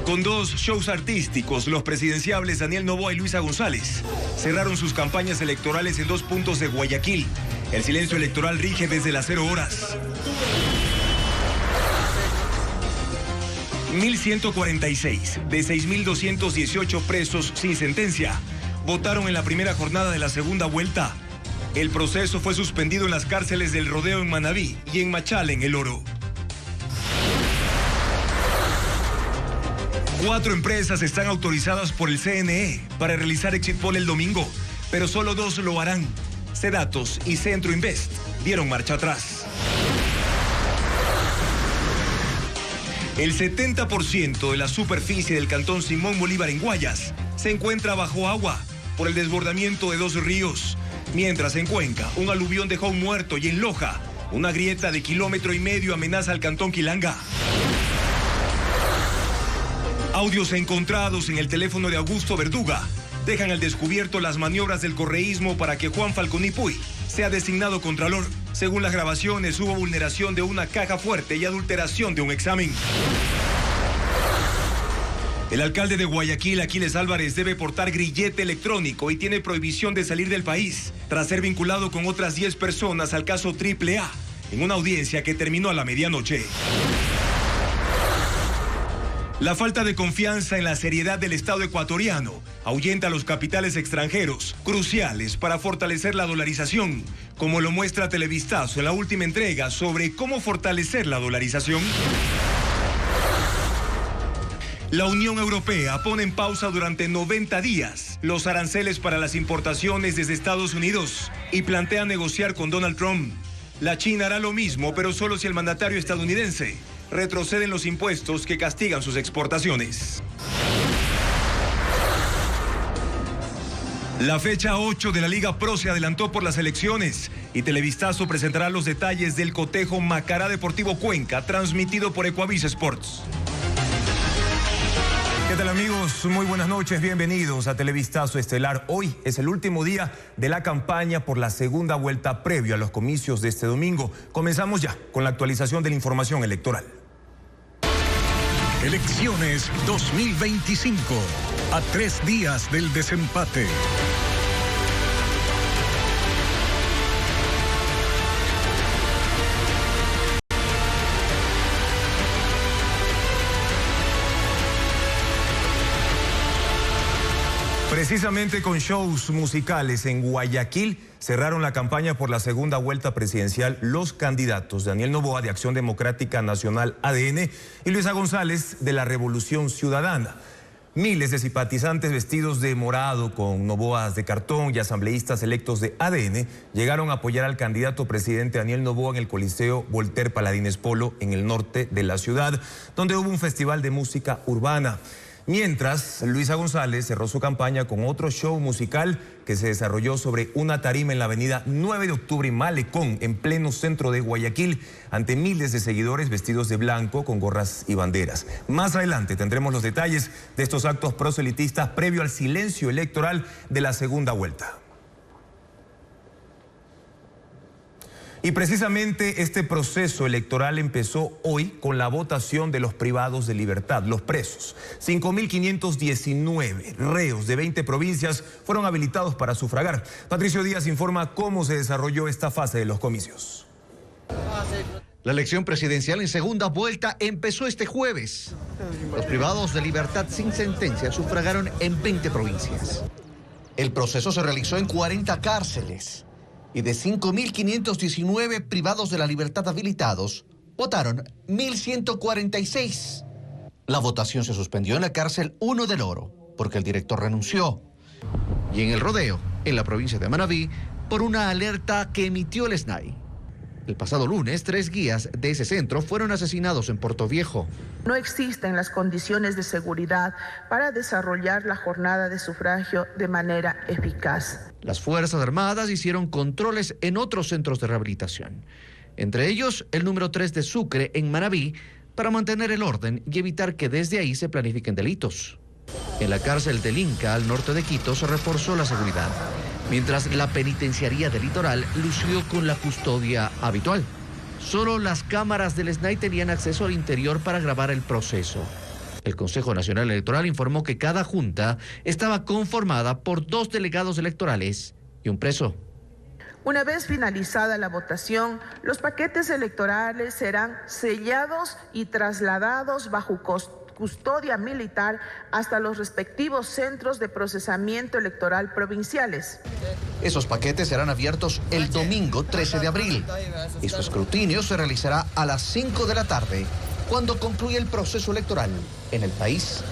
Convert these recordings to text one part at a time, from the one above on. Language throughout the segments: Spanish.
Con 2 shows artísticos, los presidenciables Daniel Noboa y Luisa González cerraron sus campañas electorales en 2 puntos de Guayaquil. El silencio electoral rige desde las 0 horas. 1.146 de 6.218 presos sin sentencia votaron en la primera jornada de la segunda vuelta. El proceso fue suspendido en las cárceles del Rodeo en Manabí y en Machala en El Oro. 4 empresas están autorizadas por el CNE para realizar exit poll el domingo, pero solo 2 lo harán. Cedatos y Centro Invest dieron marcha atrás. El 70% de la superficie del cantón Simón Bolívar en Guayas se encuentra bajo agua por el desbordamiento de 2 ríos, mientras en Cuenca un aluvión dejó un muerto y en Loja una grieta de 1,5 kilómetros amenaza al cantón Quilanga. Audios encontrados en el teléfono de Augusto Verduga dejan al descubierto las maniobras del correísmo para que Juan Falconi Puy sea designado contralor. Según las grabaciones, hubo vulneración de una caja fuerte y adulteración de un examen. El alcalde de Guayaquil, Aquiles Álvarez, debe portar grillete electrónico y tiene prohibición de salir del país, tras ser vinculado con otras 10 personas al caso AAA, en una audiencia que terminó a la medianoche. La falta de confianza en la seriedad del Estado ecuatoriano ahuyenta a los capitales extranjeros, cruciales para fortalecer la dolarización, como lo muestra Televistazo en la última entrega sobre cómo fortalecer la dolarización. La Unión Europea pone en pausa durante 90 días los aranceles para las importaciones desde Estados Unidos y plantea negociar con Donald Trump. La China hará lo mismo, pero solo si el mandatario estadounidense retrocede en los impuestos que castigan sus exportaciones. La fecha 8 de la Liga Pro se adelantó por las elecciones y Televistazo presentará los detalles del cotejo Macará Deportivo Cuenca, transmitido por Ecuavis Sports. ¿Qué tal, amigos? Muy buenas noches, bienvenidos a Televistazo Estelar. Hoy es el último día de la campaña por la segunda vuelta previo a los comicios de este domingo. Comenzamos ya con la actualización de la información electoral. Elecciones 2025, a 3 días del desempate. Precisamente con shows musicales en Guayaquil cerraron la campaña por la segunda vuelta presidencial los candidatos Daniel Noboa de Acción Democrática Nacional ADN y Luisa González de la Revolución Ciudadana. Miles de simpatizantes vestidos de morado con noboas de cartón y asambleístas electos de ADN llegaron a apoyar al candidato presidente Daniel Noboa en el Coliseo Voltaire Paladines Polo en el norte de la ciudad, donde hubo un festival de música urbana. Mientras, Luisa González cerró su campaña con otro show musical que se desarrolló sobre una tarima en la avenida 9 de octubre en Malecón, en pleno centro de Guayaquil, ante miles de seguidores vestidos de blanco con gorras y banderas. Más adelante tendremos los detalles de estos actos proselitistas previo al silencio electoral de la segunda vuelta. Y precisamente este proceso electoral empezó hoy con la votación de los privados de libertad, los presos. 5.519 reos de 20 provincias fueron habilitados para sufragar. Patricio Díaz informa cómo se desarrolló esta fase de los comicios. La elección presidencial en segunda vuelta empezó este jueves. Los privados de libertad sin sentencia sufragaron en 20 provincias. El proceso se realizó en 40 cárceles. Y de 5.519 privados de la libertad habilitados, votaron 1.146. La votación se suspendió en la cárcel 1 del Oro, porque el director renunció. Y en el Rodeo, en la provincia de Manabí, por una alerta que emitió el SNAI. El pasado lunes, 3 guías de ese centro fueron asesinados en Portoviejo. No existen las condiciones de seguridad para desarrollar la jornada de sufragio de manera eficaz. Las Fuerzas Armadas hicieron controles en otros centros de rehabilitación, entre ellos el número 3 de Sucre en Manabí, para mantener el orden y evitar que desde ahí se planifiquen delitos. En la cárcel del Inca, al norte de Quito, se reforzó la seguridad, mientras la penitenciaría del Litoral lució con la custodia habitual. Solo las cámaras del SNAI tenían acceso al interior para grabar el proceso. El Consejo Nacional Electoral informó que cada junta estaba conformada por 2 delegados electorales y un preso. Una vez finalizada la votación, los paquetes electorales serán sellados y trasladados bajo custodia militar hasta los respectivos centros de procesamiento electoral provinciales. Esos paquetes serán abiertos el domingo 13 de abril y su escrutinio se realizará a las 5 de la tarde, cuando concluya el proceso electoral en el país.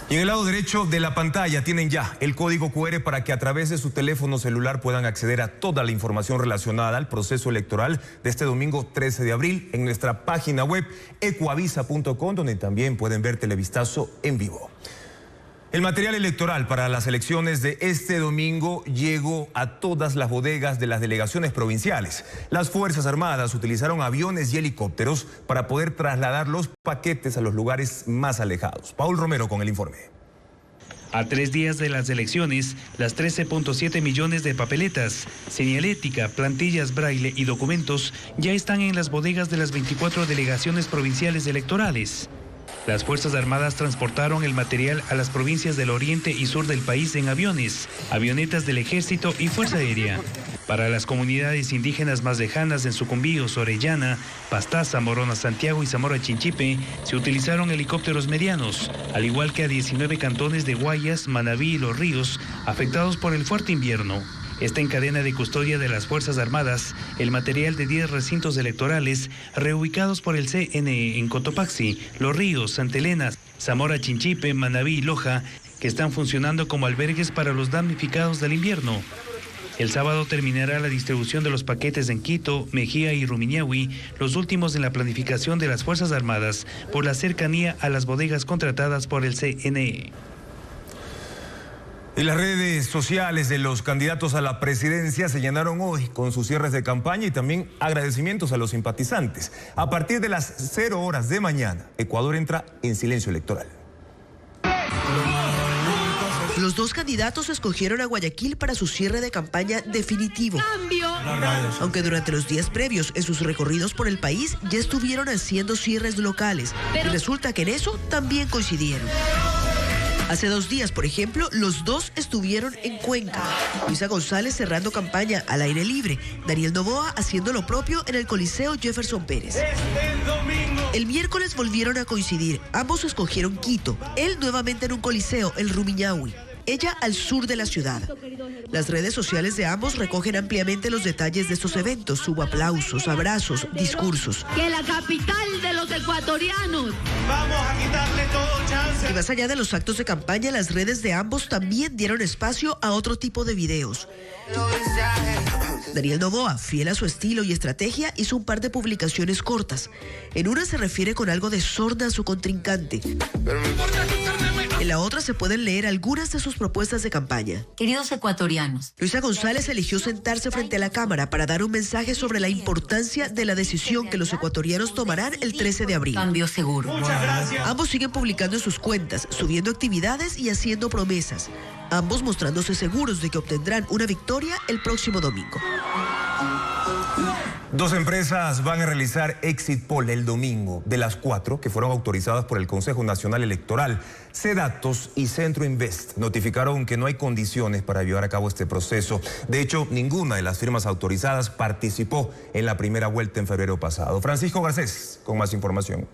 Y en el lado derecho de la pantalla tienen ya el código QR para que a través de su teléfono celular puedan acceder a toda la información relacionada al proceso electoral de este domingo 13 de abril en nuestra página web ecuavisa.com, donde también pueden ver Televistazo en vivo. El material electoral para las elecciones de este domingo llegó a todas las bodegas de las delegaciones provinciales. Las Fuerzas Armadas utilizaron aviones y helicópteros para poder trasladar los paquetes a los lugares más alejados. Paul Romero con el informe. A 3 días de las elecciones, las 13.7 millones de papeletas, señalética, plantillas braille y documentos ya están en las bodegas de las 24 delegaciones provinciales electorales. Las Fuerzas Armadas transportaron el material a las provincias del oriente y sur del país en aviones, avionetas del Ejército y Fuerza Aérea. Para las comunidades indígenas más lejanas en Sucumbíos, Orellana, Pastaza, Morona, Santiago y Zamora Chinchipe, se utilizaron helicópteros medianos, al igual que a 19 cantones de Guayas, Manabí y Los Ríos, afectados por el fuerte invierno. Está en cadena de custodia de las Fuerzas Armadas el material de 10 recintos electorales reubicados por el CNE en Cotopaxi, Los Ríos, Santa Elena, Zamora Chinchipe, Manabí y Loja, que están funcionando como albergues para los damnificados del invierno. El sábado terminará la distribución de los paquetes en Quito, Mejía y Rumiñahui, los últimos en la planificación de las Fuerzas Armadas por la cercanía a las bodegas contratadas por el CNE. Y las redes sociales de los candidatos a la presidencia se llenaron hoy con sus cierres de campaña y también agradecimientos a los simpatizantes. A partir de las 0 horas de mañana, Ecuador entra en silencio electoral. Los 2 candidatos escogieron a Guayaquil para su cierre de campaña definitivo. Aunque durante los días previos en sus recorridos por el país ya estuvieron haciendo cierres locales. Y resulta que en eso también coincidieron. Hace 2 días, por ejemplo, los 2 estuvieron en Cuenca. Luisa González cerrando campaña al aire libre, Daniel Noboa haciendo lo propio en el Coliseo Jefferson Pérez. El miércoles volvieron a coincidir, ambos escogieron Quito, él nuevamente en un coliseo, el Rumiñahui, ella al sur de la ciudad. Las redes sociales de ambos recogen ampliamente los detalles de estos eventos, hubo aplausos, abrazos, discursos. Que la capital de los ecuatorianos. Vamos a quitarle todo chance. Y más allá de los actos de campaña, las redes de ambos también dieron espacio a otro tipo de videos. Daniel Noboa, fiel a su estilo y estrategia, hizo un par de publicaciones cortas. En una se refiere con algo de sorna a su contrincante. En la otra se pueden leer algunas de sus propuestas de campaña. Queridos ecuatorianos. Luisa González eligió sentarse frente a la cámara para dar un mensaje sobre la importancia de la decisión que los ecuatorianos tomarán el 13 de abril. Cambio seguro. Muchas gracias. Ambos siguen publicando en sus cuentas, subiendo actividades y haciendo promesas. Ambos mostrándose seguros de que obtendrán una victoria el próximo domingo. 2 empresas van a realizar exit poll el domingo, de las 4 que fueron autorizadas por el Consejo Nacional Electoral. Cedatos y Centro Invest notificaron que no hay condiciones para llevar a cabo este proceso. De hecho, ninguna de las firmas autorizadas participó en la primera vuelta en febrero pasado. Francisco Garcés, con más información.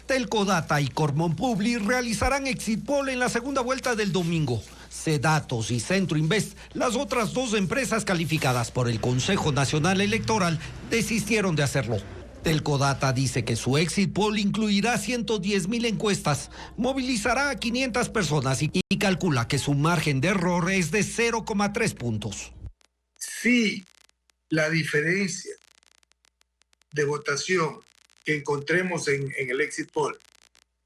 Telcodata y Cormon Publi realizarán exit poll en la segunda vuelta del domingo. Cedatos y Centro Invest, las otras 2 empresas calificadas por el Consejo Nacional Electoral, desistieron de hacerlo. Telcodata dice que su exit poll incluirá 110,000 encuestas, movilizará a 500 personas y calcula que su margen de error es de 0,3 puntos. Si la diferencia de votación que encontremos en el exit poll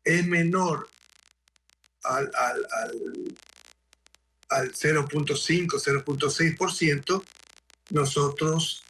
es menor al 0.5, 0.6%, nosotros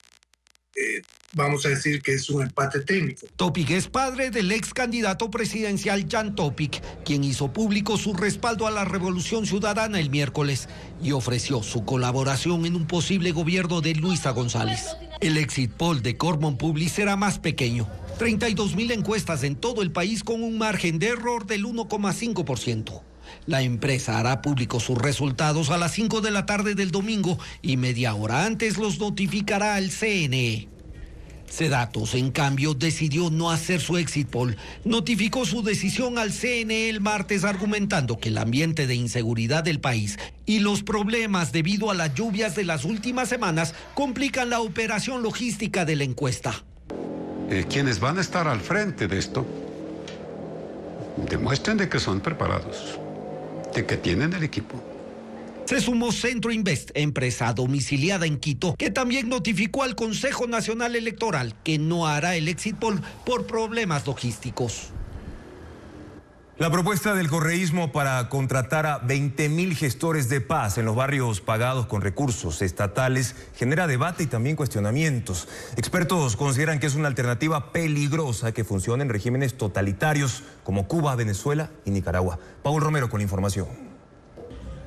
vamos a decir que es un empate técnico. Topic es padre del ex candidato presidencial Jan Topic, quien hizo público su respaldo a la Revolución Ciudadana el miércoles y ofreció su colaboración en un posible gobierno de Luisa González. El exit poll de Cormon Publi será más pequeño. 32.000 encuestas en todo el país con un margen de error del 1,5%. La empresa hará públicos sus resultados a las 5 de la tarde del domingo y media hora antes los notificará al CNE. Sedatos, en cambio, decidió no hacer su exit poll. Notificó su decisión al CNE el martes argumentando que el ambiente de inseguridad del país y los problemas debido a las lluvias de las últimas semanas complican la operación logística de la encuesta. Quienes van a estar al frente de esto demuestren de que son preparados, de que tienen el equipo. Se sumó Centro Invest, empresa domiciliada en Quito, que también notificó al Consejo Nacional Electoral que no hará el exit poll por problemas logísticos. La propuesta del correísmo para contratar a 20.000 gestores de paz en los barrios pagados con recursos estatales genera debate y también cuestionamientos. Expertos consideran que es una alternativa peligrosa que funciona en regímenes totalitarios como Cuba, Venezuela y Nicaragua. Paul Romero con la información.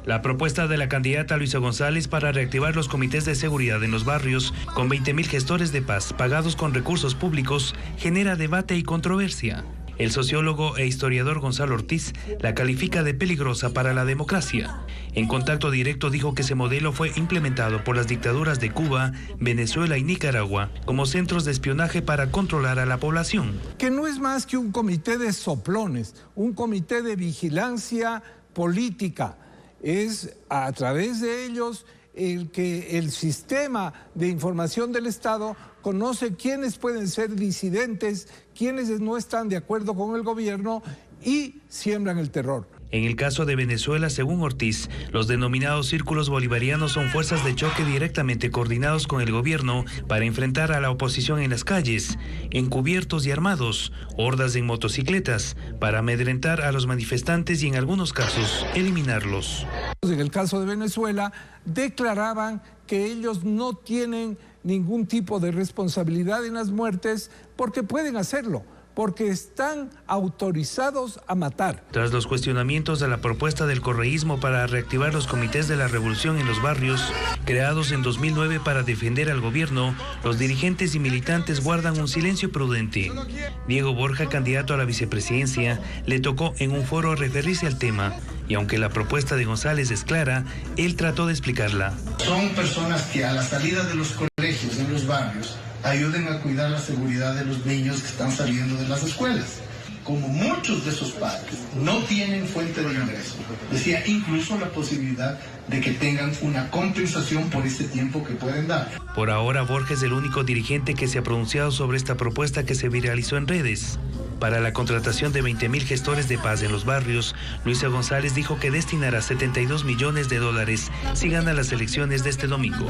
La propuesta de la candidata Luisa González para reactivar los comités de seguridad en los barrios con 20.000 gestores de paz pagados con recursos públicos genera debate y controversia. El sociólogo e historiador Gonzalo Ortiz la califica de peligrosa para la democracia. En Contacto Directo dijo que ese modelo fue implementado por las dictaduras de Cuba, Venezuela y Nicaragua como centros de espionaje para controlar a la población. Que no es más que un comité de soplones, un comité de vigilancia política. Es a través de ellos el que el sistema de información del Estado conoce quiénes pueden ser disidentes, quiénes no están de acuerdo con el gobierno y siembran el terror. En el caso de Venezuela, según Ortiz, los denominados círculos bolivarianos son fuerzas de choque directamente coordinados con el gobierno para enfrentar a la oposición en las calles, encubiertos y armados, hordas en motocicletas, para amedrentar a los manifestantes y en algunos casos eliminarlos. En el caso de Venezuela, declaraban que ellos no tienen ningún tipo de responsabilidad en las muertes porque pueden hacerlo, porque están autorizados a matar. Tras los cuestionamientos de la propuesta del correísmo para reactivar los comités de la revolución en los barrios, creados en 2009 para defender al gobierno, los dirigentes y militantes guardan un silencio prudente. Diego Borja, candidato a la vicepresidencia, le tocó en un foro referirse al tema, y aunque la propuesta de González es clara, él trató de explicarla. Son personas que a la salida de los colegios, en los barrios, ayuden a cuidar la seguridad de los niños que están saliendo de las escuelas. Como muchos de esos padres no tienen fuente de ingreso, decía incluso la posibilidad de que tengan una compensación por este tiempo que pueden dar. Por ahora, Borja es el único dirigente que se ha pronunciado sobre esta propuesta que se viralizó en redes. Para la contratación de 20.000 gestores de paz en los barrios, Luisa González dijo que destinará $72 millones si gana las elecciones de este domingo.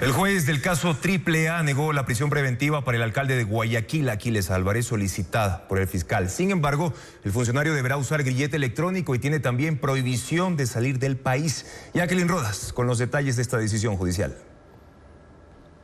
El juez del caso AAA negó la prisión preventiva para el alcalde de Guayaquil, Aquiles Álvarez, solicitada por el fiscal. Sin embargo, el funcionario deberá usar grillete electrónico y tiene también prohibición de salir del país. Jacqueline Rodas, con los detalles de esta decisión judicial.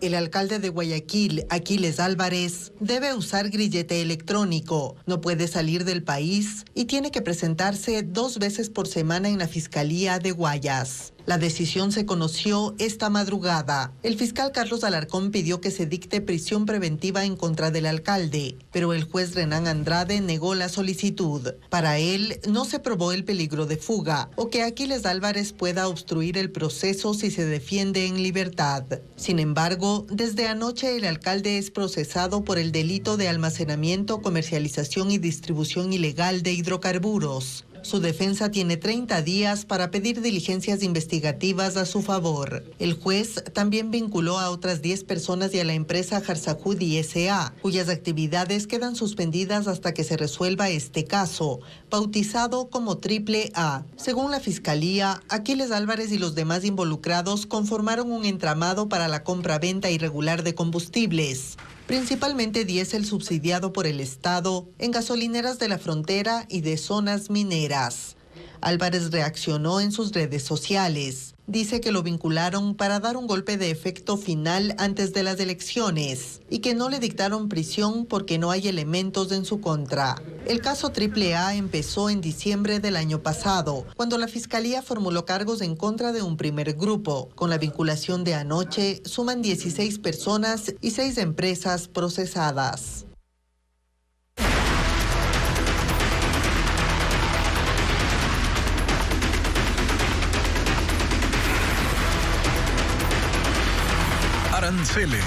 El alcalde de Guayaquil, Aquiles Álvarez, debe usar grillete electrónico, no puede salir del país y tiene que presentarse 2 veces por semana en la Fiscalía de Guayas. La decisión se conoció esta madrugada. El fiscal Carlos Alarcón pidió que se dicte prisión preventiva en contra del alcalde, pero el juez Renan Andrade negó la solicitud. Para él, no se probó el peligro de fuga o que Aquiles Álvarez pueda obstruir el proceso si se defiende en libertad. Sin embargo, desde anoche el alcalde es procesado por el delito de almacenamiento, comercialización y distribución ilegal de hidrocarburos. Su defensa tiene 30 días para pedir diligencias investigativas a su favor. El juez también vinculó a otras 10 personas y a la empresa Jarzajudi S.A., cuyas actividades quedan suspendidas hasta que se resuelva este caso, bautizado como AAA. Según la Fiscalía, Aquiles Álvarez y los demás involucrados conformaron un entramado para la compra-venta irregular de combustibles, principalmente diésel subsidiado por el Estado, en gasolineras de la frontera y de zonas mineras. Álvarez reaccionó en sus redes sociales. dice que lo vincularon para dar un golpe de efecto final antes de las elecciones y que no le dictaron prisión porque no hay elementos en su contra. El caso AAA empezó en diciembre del año pasado, cuando la Fiscalía formuló cargos en contra de un primer grupo. Con la vinculación de anoche, suman 16 personas y 6 empresas procesadas. Aranceles,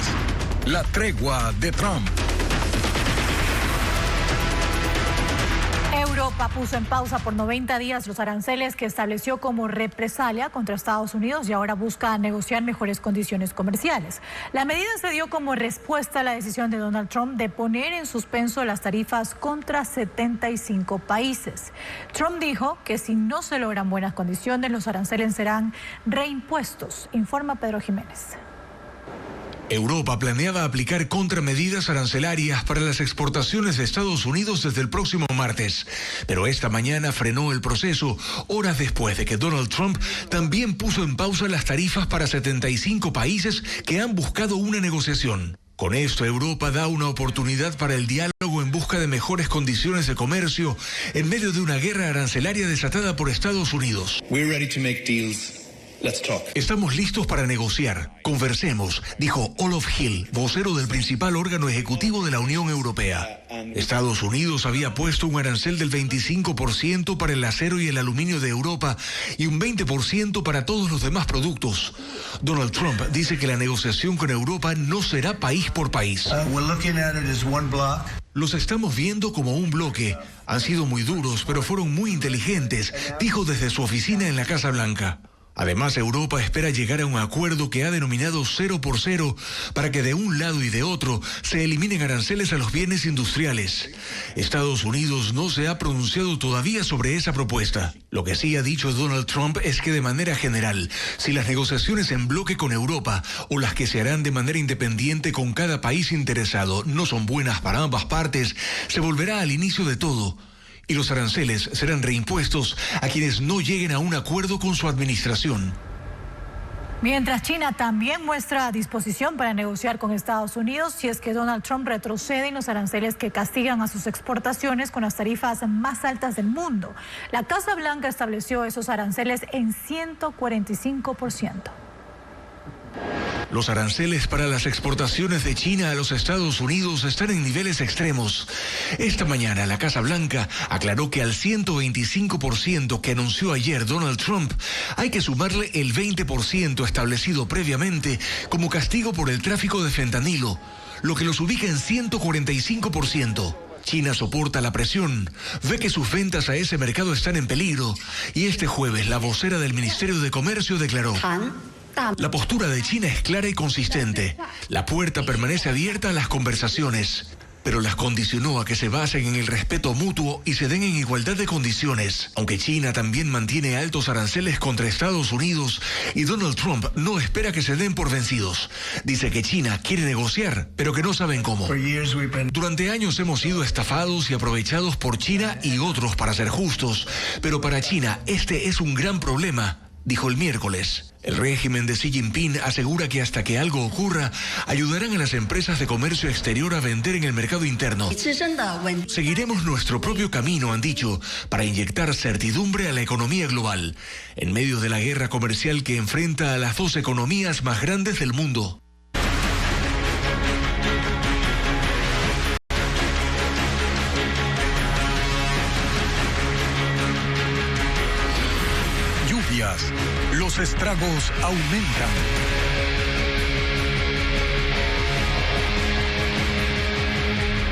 la tregua de Trump. Europa puso en pausa por 90 días los aranceles que estableció como represalia contra Estados Unidos y ahora busca negociar mejores condiciones comerciales. La medida se dio como respuesta a la decisión de Donald Trump de poner en suspenso las tarifas contra 75 países. Trump dijo que si no se logran buenas condiciones, los aranceles serán reimpuestos, informa Pedro Jiménez. Europa planeaba aplicar contramedidas arancelarias para las exportaciones de Estados Unidos desde el próximo martes, pero esta mañana frenó el proceso horas después de que Donald Trump también puso en pausa las tarifas para 75 países que han buscado una negociación. Con esto, Europa da una oportunidad para el diálogo en busca de mejores condiciones de comercio en medio de una guerra arancelaria desatada por Estados Unidos. We're ready to make deals. Let's talk. Estamos listos para negociar. Conversemos, dijo Olof Hill, vocero del principal órgano ejecutivo de la Unión Europea. Estados Unidos había puesto un arancel del 25% para el acero y el aluminio de Europa y un 20% para todos los demás productos. Donald Trump dice que la negociación con Europa no será país por país. Los estamos viendo como un bloque. Han sido muy duros, pero fueron muy inteligentes, dijo desde su oficina en la Casa Blanca. Además, Europa espera llegar a un acuerdo que ha denominado 0 por 0 para que de un lado y de otro se eliminen aranceles a los bienes industriales. Estados Unidos no se ha pronunciado todavía sobre esa propuesta. Lo que sí ha dicho Donald Trump es que de manera general, si las negociaciones en bloque con Europa o las que se harán de manera independiente con cada país interesado no son buenas para ambas partes, se volverá al inicio de todo. Y los aranceles serán reimpuestos a quienes no lleguen a un acuerdo con su administración. Mientras China también muestra disposición para negociar con Estados Unidos si es que Donald Trump retrocede en los aranceles que castigan a sus exportaciones con las tarifas más altas del mundo. La Casa Blanca estableció esos aranceles en 145%. Los aranceles para las exportaciones de China a los Estados Unidos están en niveles extremos. Esta mañana la Casa Blanca aclaró que al 125% que anunció ayer Donald Trump hay que sumarle el 20% establecido previamente como castigo por el tráfico de fentanilo, lo que los ubica en 145%. China soporta la presión, ve que sus ventas a ese mercado están en peligro y este jueves la vocera del Ministerio de Comercio declaró: la postura de China es clara y consistente. La puerta permanece abierta a las conversaciones, pero las condicionó a que se basen en el respeto mutuo y se den en igualdad de condiciones. Aunque China también mantiene altos aranceles contra Estados Unidos y Donald Trump no espera que se den por vencidos. Dice que China quiere negociar, pero que no saben cómo. Durante años hemos sido estafados y aprovechados por China y otros para ser justos, pero para China este es un gran problema, dijo el miércoles. El régimen de Xi Jinping asegura que hasta que algo ocurra, ayudarán a las empresas de comercio exterior a vender en el mercado interno. Seguiremos nuestro propio camino, han dicho, para inyectar certidumbre a la economía global, en medio de la guerra comercial que enfrenta a las dos economías más grandes del mundo. Los estragos aumentan.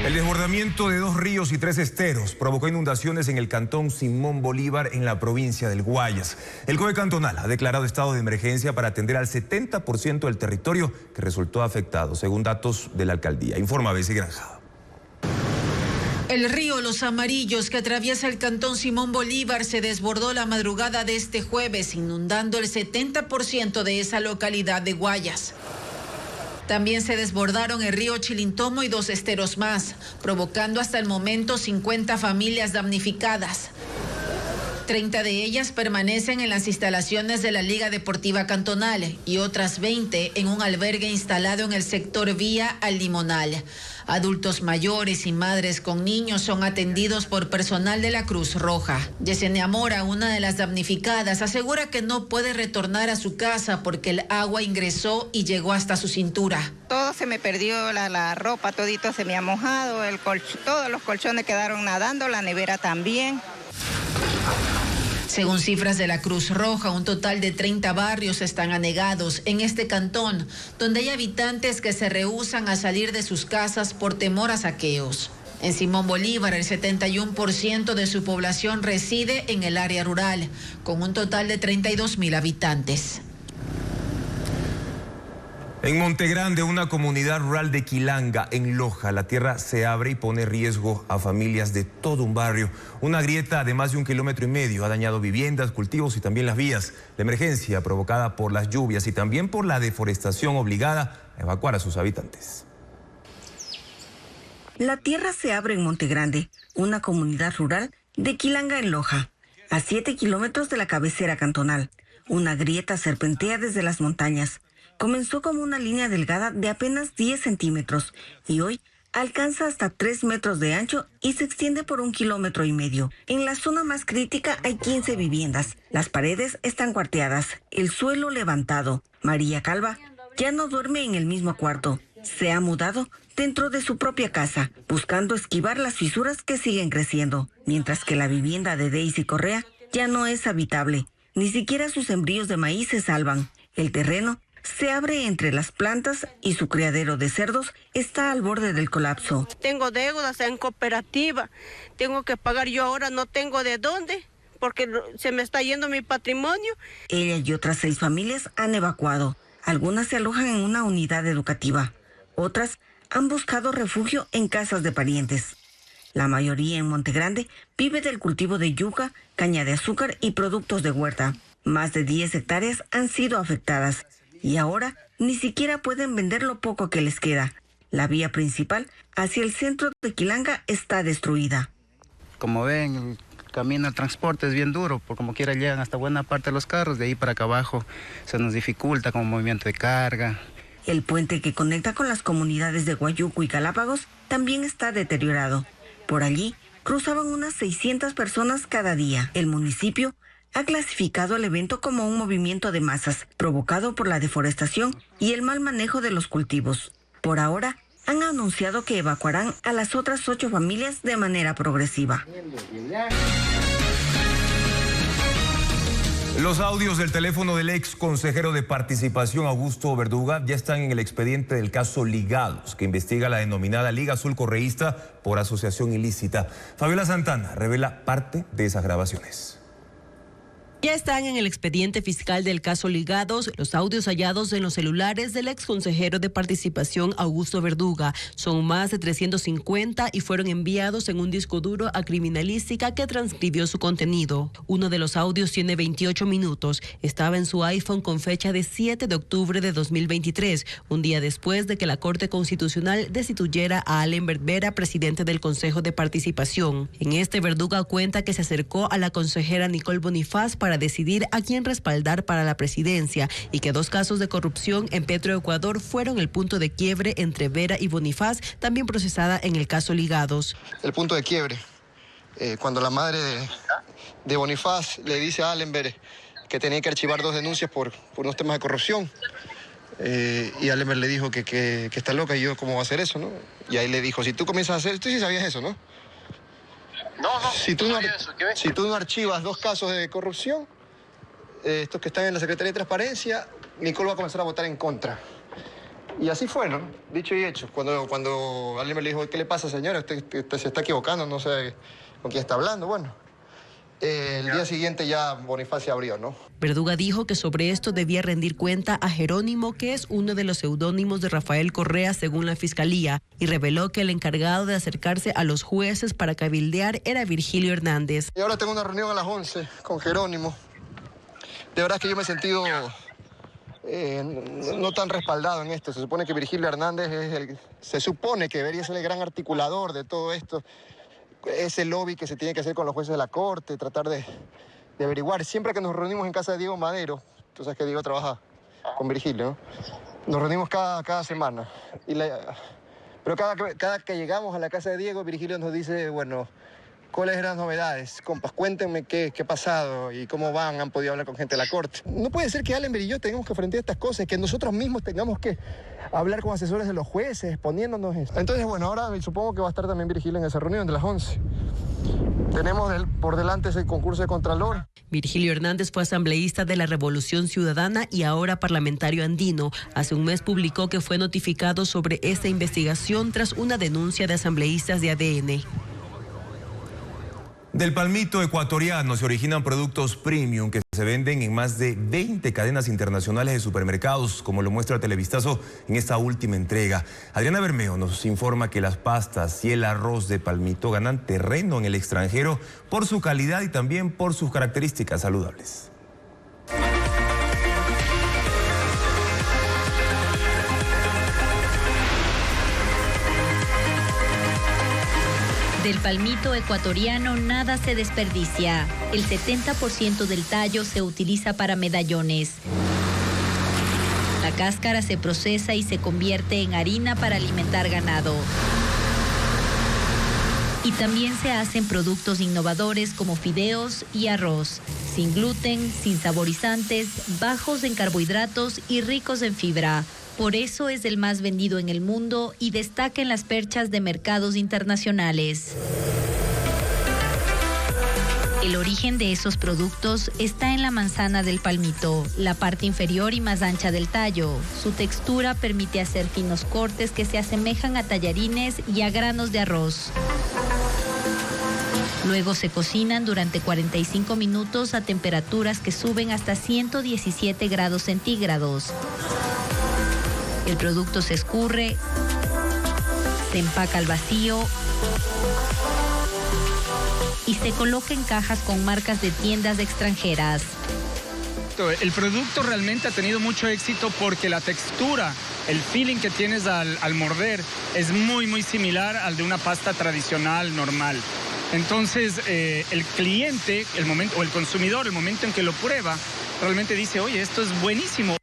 El desbordamiento de 2 ríos y 3 esteros provocó inundaciones en el cantón Simón Bolívar en la provincia del Guayas. El COE cantonal ha declarado estado de emergencia para atender al 70% del territorio que resultó afectado, según datos de la alcaldía. Informa Bessie Granja. El río Los Amarillos, que atraviesa el cantón Simón Bolívar, se desbordó la madrugada de este jueves, inundando el 70% de esa localidad de Guayas. También se desbordaron el río Chilintomo y 2 esteros más, provocando hasta el momento 50 familias damnificadas. 30 de ellas permanecen en las instalaciones de la Liga Deportiva Cantonal y otras 20 en un albergue instalado en el sector Vía al Limonal. Adultos mayores y madres con niños son atendidos por personal de la Cruz Roja. Yesenia Mora, una de las damnificadas, asegura que no puede retornar a su casa porque el agua ingresó y llegó hasta su cintura. Todo se me perdió, la ropa, todito se me ha mojado, todos los colchones quedaron nadando, la nevera también. Según cifras de la Cruz Roja, un total de 30 barrios están anegados en este cantón, donde hay habitantes que se rehúsan a salir de sus casas por temor a saqueos. En Simón Bolívar, el 71% de su población reside en el área rural, con un total de 32,000 habitantes. En Montegrande, una comunidad rural de Quilanga, en Loja, la tierra se abre y pone en riesgo a familias de todo un barrio. Una grieta de más de 1,5 kilómetros ha dañado viviendas, cultivos y también las vías. La emergencia provocada por las lluvias y también por la deforestación obligada a evacuar a sus habitantes. La tierra se abre en Montegrande, una comunidad rural de Quilanga, en Loja, a 7 kilómetros de la cabecera cantonal. Una grieta serpentea desde las montañas. Comenzó como una línea delgada de apenas 10 centímetros y hoy alcanza hasta 3 metros de ancho y se extiende por 1,5 kilómetros. En la zona más crítica hay 15 viviendas. Las paredes están cuarteadas, el suelo levantado. María Calva ya no duerme en el mismo cuarto. Se ha mudado dentro de su propia casa, buscando esquivar las fisuras que siguen creciendo, mientras que la vivienda de Daisy Correa ya no es habitable. Ni siquiera sus sembríos de maíz se salvan. El terreno se abre entre las plantas y su criadero de cerdos está al borde del colapso. Tengo deudas en cooperativa, tengo que pagar, yo ahora no tengo de dónde porque se me está yendo mi patrimonio. Ella y otras 6 familias han evacuado. Algunas se alojan en una unidad educativa, otras han buscado refugio en casas de parientes. La mayoría en Montegrande vive del cultivo de yuca, caña de azúcar y productos de huerta. Más de 10 hectáreas han sido afectadas y ahora ni siquiera pueden vender lo poco que les queda. La vía principal hacia el centro de Quilanga está destruida. Como ven, el camino al transporte es bien duro, por como quiera llegan hasta buena parte de los carros, de ahí para acá abajo se nos dificulta como movimiento de carga. El puente que conecta con las comunidades de Guayuco y Galápagos también está deteriorado. Por allí cruzaban unas 600 personas cada día. El municipio ha clasificado el evento como un movimiento de masas provocado por la deforestación y el mal manejo de los cultivos. Por ahora, han anunciado que evacuarán a las otras 8 familias de manera progresiva. Los audios del teléfono del ex consejero de Participación, Augusto Verduga, ya están en el expediente del caso Ligados, que investiga la denominada Liga Azul Correísta por asociación ilícita. Fabiola Santana revela parte de esas grabaciones. Ya están en el expediente fiscal del caso Ligados los audios hallados en los celulares del ex consejero de Participación Augusto Verduga. Son más de 350 y fueron enviados en un disco duro a Criminalística que transcribió su contenido. Uno de los audios tiene 28 minutos. Estaba en su iPhone con fecha de 7 de octubre de 2023, un día después de que la Corte Constitucional destituyera a Allenbert Vera, presidente del Consejo de Participación. En este, Verduga cuenta que se acercó a la consejera Nicole Bonifaz para decidir a quién respaldar para la presidencia y que 2 casos de corrupción en Petroecuador fueron el punto de quiebre entre Vera y Bonifaz, también procesada en el caso Ligados. El punto de quiebre, cuando la madre de Bonifaz le dice a Allenbert que tenía que archivar 2 denuncias por unos temas de corrupción, y Allenbert le dijo que está loca y yo, ¿cómo va a hacer eso, no? Y ahí le dijo, si tú comienzas a hacer, tú sí sabías eso, ¿no? No, si tú no archivas 2 casos de corrupción, estos que están en la Secretaría de Transparencia, Nicole va a comenzar a votar en contra. Y así fue, ¿no? Dicho y hecho. Cuando alguien me dijo, ¿qué le pasa, señora? Usted se está equivocando, no sé con quién está hablando. Bueno, el día siguiente ya Bonifaz se abrió, ¿no? Verduga dijo que sobre esto debía rendir cuenta a Jerónimo, que es uno de los seudónimos de Rafael Correa según la Fiscalía, y reveló que el encargado de acercarse a los jueces para cabildear era Virgilio Hernández. Y ahora tengo una reunión a las 11 con Jerónimo. De verdad que yo me he sentido no tan respaldado en esto. Se supone que Virgilio Hernández se supone que debería ser el gran articulador de todo esto. Ese lobby que se tiene que hacer con los jueces de la Corte, tratar de averiguar. Siempre que nos reunimos en casa de Diego Madero, tú sabes que Diego trabaja con Virgilio, ¿no? Nos reunimos cada semana. Pero cada que llegamos a la casa de Diego, Virgilio nos dice, bueno, ¿cuáles eran las novedades? Compas, cuéntenme qué ha pasado y cómo han podido hablar con gente de la corte. No puede ser que Allenberg y yo tengamos que enfrentar estas cosas, que nosotros mismos tengamos que hablar con asesores de los jueces, exponiéndonos esto. Entonces, bueno, ahora supongo que va a estar también Virgilio en esa reunión de las 11. Tenemos por delante ese concurso de Contralor. Virgilio Hernández fue asambleísta de la Revolución Ciudadana y ahora parlamentario andino. Hace un mes publicó que fue notificado sobre esta investigación tras una denuncia de asambleístas de ADN. Del palmito ecuatoriano se originan productos premium que se venden en más de 20 cadenas internacionales de supermercados, como lo muestra el Televistazo en esta última entrega. Adriana Bermeo nos informa que las pastas y el arroz de palmito ganan terreno en el extranjero por su calidad y también por sus características saludables. Del palmito ecuatoriano nada se desperdicia. El 70% del tallo se utiliza para medallones. La cáscara se procesa y se convierte en harina para alimentar ganado. Y también se hacen productos innovadores como fideos y arroz, sin gluten, sin saborizantes, bajos en carbohidratos y ricos en fibra. Por eso es el más vendido en el mundo y destaca en las perchas de mercados internacionales. El origen de esos productos está en la manzana del palmito, la parte inferior y más ancha del tallo. Su textura permite hacer finos cortes que se asemejan a tallarines y a granos de arroz. Luego se cocinan durante 45 minutos a temperaturas que suben hasta 117 grados centígrados. El producto se escurre, se empaca al vacío y se coloca en cajas con marcas de tiendas extranjeras. El producto realmente ha tenido mucho éxito porque la textura, el feeling que tienes al morder es muy similar al de una pasta tradicional normal. Entonces el cliente, el consumidor, el momento en que lo prueba, realmente dice, oye, esto es buenísimo.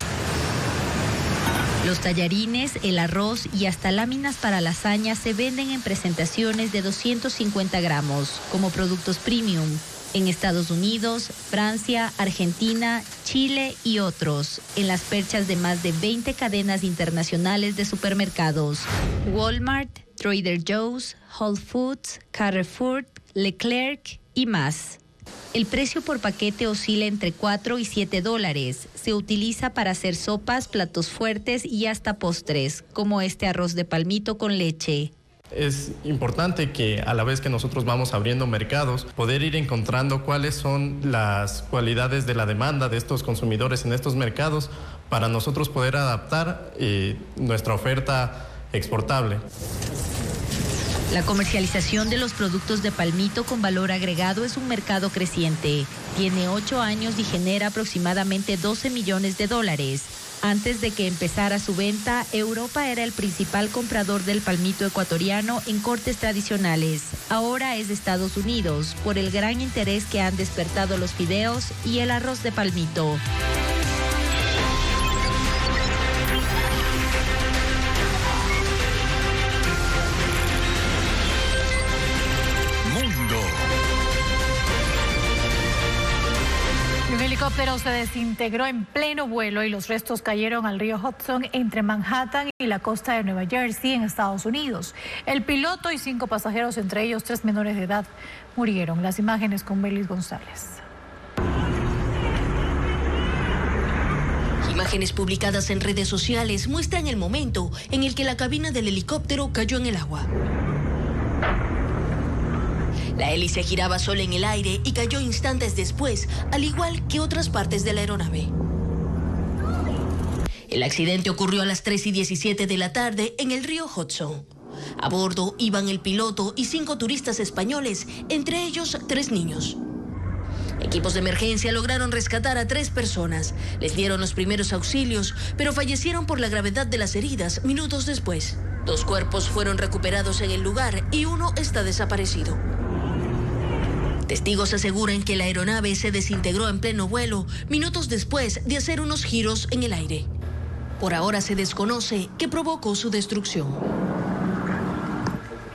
Los tallarines, el arroz y hasta láminas para lasaña se venden en presentaciones de 250 gramos como productos premium en Estados Unidos, Francia, Argentina, Chile y otros, en las perchas de más de 20 cadenas internacionales de supermercados. Walmart, Trader Joe's, Whole Foods, Carrefour, Leclerc y más. El precio por paquete oscila entre $4 y $7. Se utiliza para hacer sopas, platos fuertes y hasta postres, como este arroz de palmito con leche. Es importante que a la vez que nosotros vamos abriendo mercados, poder ir encontrando cuáles son las cualidades de la demanda de estos consumidores en estos mercados para nosotros poder adaptar nuestra oferta exportable. La comercialización de los productos de palmito con valor agregado es un mercado creciente. Tiene 8 años y genera aproximadamente $12 millones. Antes de que empezara su venta, Europa era el principal comprador del palmito ecuatoriano en cortes tradicionales. Ahora es de Estados Unidos, por el gran interés que han despertado los fideos y el arroz de palmito. Un helicóptero se desintegró en pleno vuelo y los restos cayeron al río Hudson entre Manhattan y la costa de Nueva Jersey en Estados Unidos. El piloto y 5 pasajeros, entre ellos 3 menores de edad, murieron. Las imágenes con Belis González. Imágenes publicadas en redes sociales muestran el momento en el que la cabina del helicóptero cayó en el agua. La hélice giraba sola en el aire y cayó instantes después, al igual que otras partes de la aeronave. El accidente ocurrió a las 3:17 de la tarde en el río Hudson. A bordo iban el piloto y 5 turistas españoles, entre ellos 3 niños. Equipos de emergencia lograron rescatar a 3 personas. Les dieron los primeros auxilios, pero fallecieron por la gravedad de las heridas minutos después. 2 cuerpos fueron recuperados en el lugar y 1 está desaparecido. Testigos aseguran que la aeronave se desintegró en pleno vuelo, minutos después de hacer unos giros en el aire. Por ahora se desconoce qué provocó su destrucción.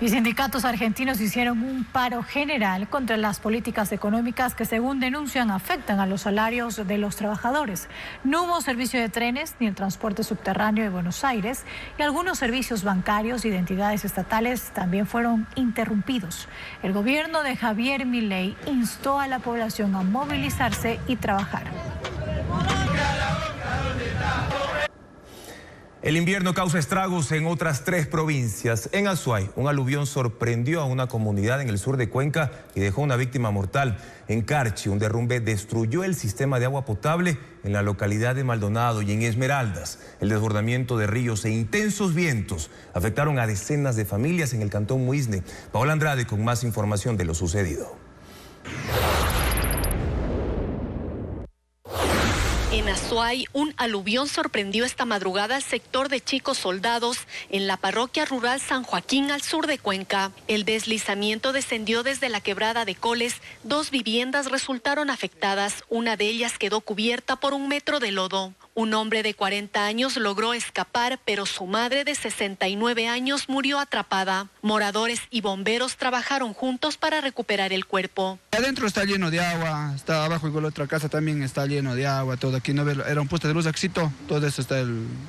Y sindicatos argentinos hicieron un paro general contra las políticas económicas que, según denuncian, afectan a los salarios de los trabajadores. No hubo servicio de trenes ni el transporte subterráneo de Buenos Aires, y algunos servicios bancarios y de entidades estatales también fueron interrumpidos. El gobierno de Javier Milei instó a la población a movilizarse y trabajar. El invierno causa estragos en otras 3 provincias. En Azuay, un aluvión sorprendió a una comunidad en el sur de Cuenca y dejó una víctima mortal. En Carchi, un derrumbe destruyó el sistema de agua potable en la localidad de Maldonado, y en Esmeraldas, el desbordamiento de ríos e intensos vientos afectaron a decenas de familias en el cantón Muisne. Paola Andrade con más información de lo sucedido. En Azuay, un aluvión sorprendió esta madrugada al sector de Chicos Soldados en la parroquia rural San Joaquín, al sur de Cuenca. El deslizamiento descendió desde la quebrada de Coles. 2 viviendas resultaron afectadas. Una de ellas quedó cubierta por 1 metro de lodo. Un hombre de 40 años logró escapar, pero su madre de 69 años murió atrapada. Moradores y bomberos trabajaron juntos para recuperar el cuerpo. Adentro está lleno de agua, está abajo igual otra casa también está lleno de agua, todo aquí no era un poste de luz éxito, todo eso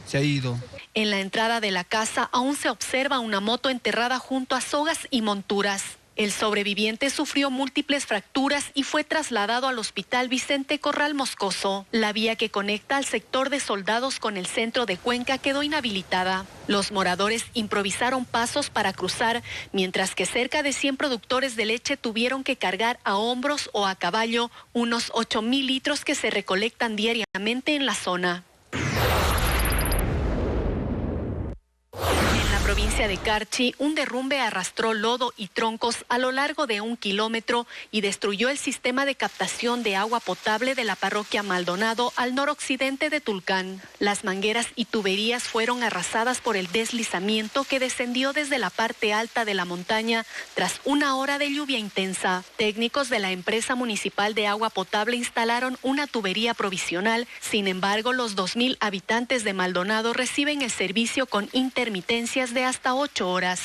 se ha ido. En la entrada de la casa aún se observa una moto enterrada junto a sogas y monturas. El sobreviviente sufrió múltiples fracturas y fue trasladado al Hospital Vicente Corral Moscoso. La vía que conecta al sector de Soldados con el centro de Cuenca quedó inhabilitada. Los moradores improvisaron pasos para cruzar, mientras que cerca de 100 productores de leche tuvieron que cargar a hombros o a caballo unos 8.000 litros que se recolectan diariamente en la zona. Provincia de Carchi, un derrumbe arrastró lodo y troncos a lo largo de 1 kilómetro y destruyó el sistema de captación de agua potable de la parroquia Maldonado al noroccidente de Tulcán. Las mangueras y tuberías fueron arrasadas por el deslizamiento que descendió desde la parte alta de la montaña tras 1 hora de lluvia intensa. Técnicos de la empresa municipal de agua potable instalaron una tubería provisional. Sin embargo, los 2.000 habitantes de Maldonado reciben el servicio con intermitencias de hasta 8 horas.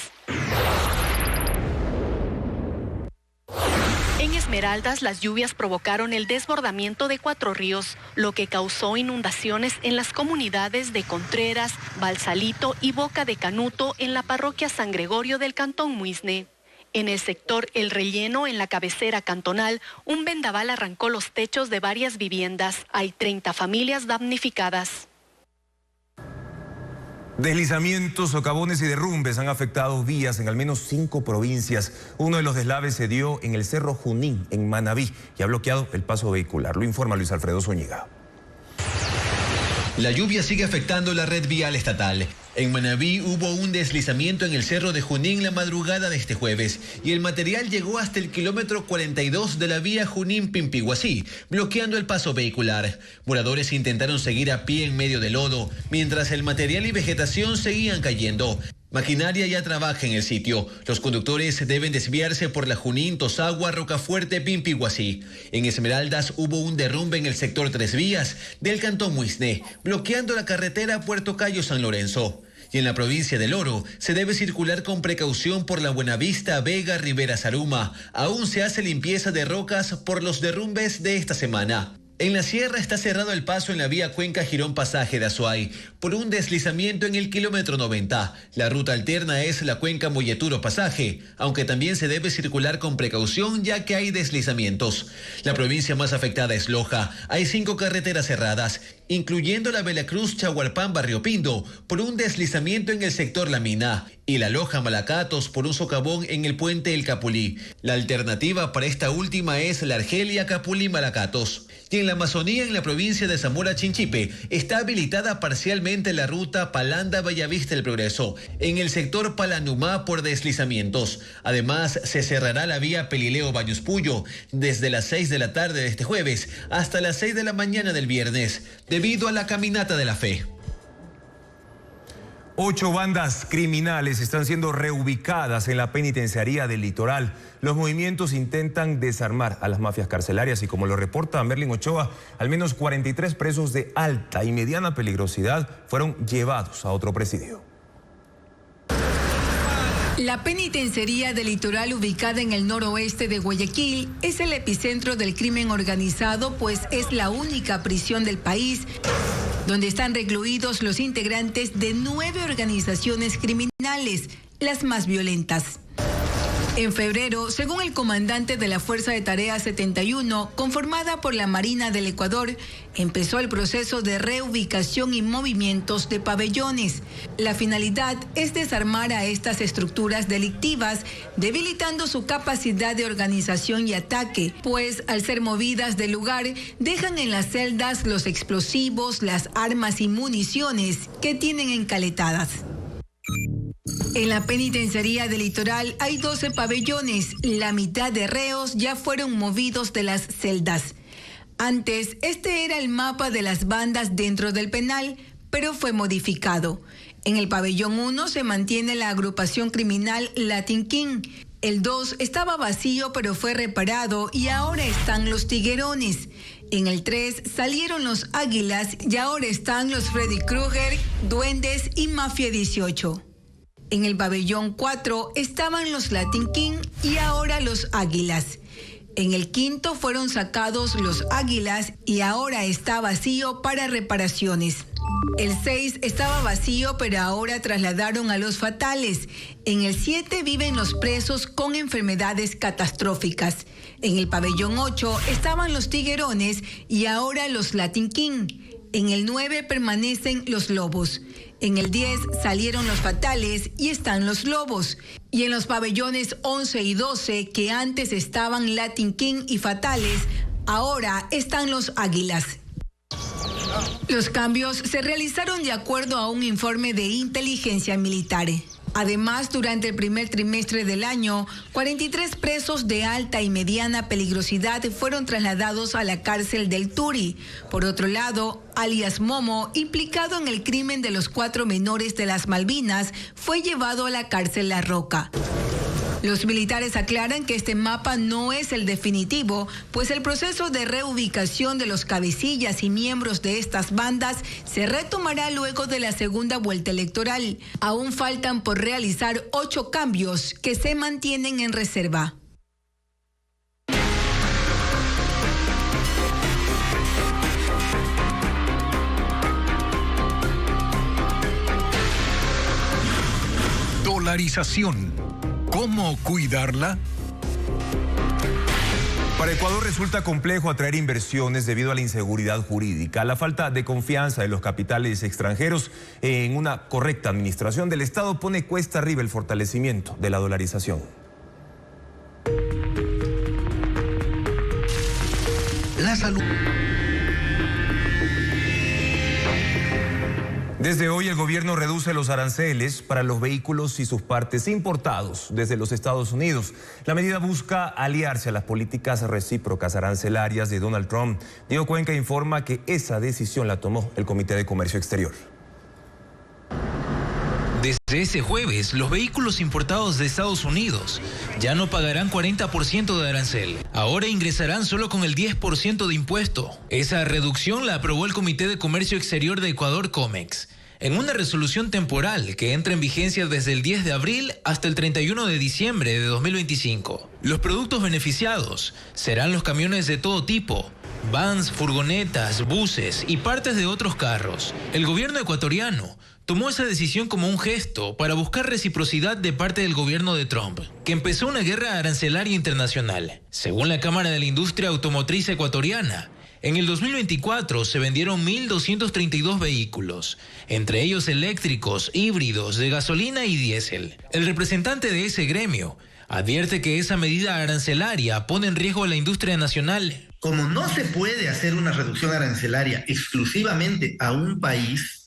En Esmeraldas, las lluvias provocaron el desbordamiento de 4 ríos, lo que causó inundaciones en las comunidades de Contreras, Balsalito y Boca de Canuto en la parroquia San Gregorio del cantón Muisne. En el sector El Relleno, en la cabecera cantonal, un vendaval arrancó los techos de varias viviendas. Hay 30 familias damnificadas. Deslizamientos, socavones y derrumbes han afectado vías en al menos 5 provincias. Uno de los deslaves se dio en el Cerro Junín, en Manabí, y ha bloqueado el paso vehicular. Lo informa Luis Alfredo Zúñiga. La lluvia sigue afectando la red vial estatal. En Manabí hubo un deslizamiento en el Cerro de Junín la madrugada de este jueves y el material llegó hasta el kilómetro 42 de la vía Junín-Pimpiguací, bloqueando el paso vehicular. Moradores intentaron seguir a pie en medio del lodo, mientras el material y vegetación seguían cayendo. Maquinaria ya trabaja en el sitio. Los conductores deben desviarse por la Junín, Tosagua, Rocafuerte, Pimpiguací. En Esmeraldas hubo un derrumbe en el sector 3 vías del cantón Muisne, bloqueando la carretera Puerto Cayo-San Lorenzo. Y en la provincia del Oro se debe circular con precaución por la Buenavista, Vega, Rivera, Zaruma. Aún se hace limpieza de rocas por los derrumbes de esta semana. En la sierra está cerrado el paso en la vía Cuenca-Girón Pasaje de Azuay por un deslizamiento en el kilómetro 90. La ruta alterna es la Cuenca-Molleturo Pasaje, aunque también se debe circular con precaución ya que hay deslizamientos. La provincia más afectada es Loja. Hay 5 carreteras cerradas, incluyendo la Veracruz-Chahuarpán-Barrio Pindo, por un deslizamiento en el sector La Mina, y la Loja-Malacatos por un socavón en el puente El Capulí. La alternativa para esta última es la Argelia-Capulí-Malacatos. Y en la Amazonía, en la provincia de Zamora-Chinchipe, está habilitada parcialmente la ruta Palanda-Bellavista del Progreso, en el sector Palanumá por deslizamientos. Además, se cerrará la vía Pelileo-Bañuspullo desde las 6 de la tarde de este jueves hasta las 6 de la mañana del viernes, debido a la Caminata de la Fe. 8 bandas criminales están siendo reubicadas en la penitenciaría del Litoral. Los movimientos intentan desarmar a las mafias carcelarias y, como lo reporta Merlin Ochoa, al menos 43 presos de alta y mediana peligrosidad fueron llevados a otro presidio. La penitenciaría del Litoral, ubicada en el noroeste de Guayaquil, es el epicentro del crimen organizado, pues es la única prisión del país donde están recluidos los integrantes de 9 organizaciones criminales, las más violentas. En febrero, según el comandante de la Fuerza de Tarea 71, conformada por la Marina del Ecuador, empezó el proceso de reubicación y movimientos de pabellones. La finalidad es desarmar a estas estructuras delictivas, debilitando su capacidad de organización y ataque, pues al ser movidas del lugar, dejan en las celdas los explosivos, las armas y municiones que tienen encaletadas. En la penitenciaría del Litoral hay 12 pabellones. La mitad de reos ya fueron movidos de las celdas. Antes, este era el mapa de las bandas dentro del penal, pero fue modificado. En el pabellón 1 se mantiene la agrupación criminal Latin King. El 2 estaba vacío, pero fue reparado y ahora están los Tiguerones. En el 3 salieron los Águilas y ahora están los Freddy Krueger, Duendes y Mafia 18. En el pabellón 4 estaban los Latin King y ahora los Águilas. En el 5 fueron sacados los Águilas y ahora está vacío para reparaciones. El 6 estaba vacío, pero ahora trasladaron a los Fatales. En el 7 viven los presos con enfermedades catastróficas. En el pabellón 8 estaban los Tiguerones y ahora los Latin King. En el 9 permanecen los Lobos. En el 10 salieron los Fatales y están los Lobos. Y en los pabellones 11 y 12, que antes estaban Latin King y Fatales, ahora están los Águilas. Los cambios se realizaron de acuerdo a un informe de inteligencia militar. Además, durante el primer trimestre del año, 43 presos de alta y mediana peligrosidad fueron trasladados a la cárcel del Turi. Por otro lado, alias Momo, implicado en el crimen de los 4 menores de las Malvinas, fue llevado a la cárcel La Roca. Los militares aclaran que este mapa no es el definitivo, pues el proceso de reubicación de los cabecillas y miembros de estas bandas se retomará luego de la segunda vuelta electoral. Aún faltan por realizar 8 cambios que se mantienen en reserva. Dolarización. ¿Cómo cuidarla? Para Ecuador resulta complejo atraer inversiones debido a la inseguridad jurídica, la falta de confianza de los capitales extranjeros en una correcta administración del Estado pone cuesta arriba el fortalecimiento de la dolarización. La salud. Desde hoy el gobierno reduce los aranceles para los vehículos y sus partes importados desde los Estados Unidos. La medida busca aliarse a las políticas recíprocas arancelarias de Donald Trump. Diego Cuenca informa que esa decisión la tomó el Comité de Comercio Exterior. Desde ese jueves, los vehículos importados de Estados Unidos ya no pagarán 40% de arancel. Ahora ingresarán solo con el 10% de impuesto. Esa reducción la aprobó el Comité de Comercio Exterior de Ecuador, COMEX, en una resolución temporal que entra en vigencia desde el 10 de abril hasta el 31 de diciembre de 2025. Los productos beneficiados serán los camiones de todo tipo, vans, furgonetas, buses y partes de otros carros. El gobierno ecuatoriano tomó esa decisión como un gesto para buscar reciprocidad de parte del gobierno de Trump, que empezó una guerra arancelaria internacional. Según la Cámara de la Industria Automotriz Ecuatoriana, en el 2024 se vendieron 1.232 vehículos, entre ellos eléctricos, híbridos, de gasolina y diésel. El representante de ese gremio advierte que esa medida arancelaria pone en riesgo a la industria nacional. Como no se puede hacer una reducción arancelaria exclusivamente a un país,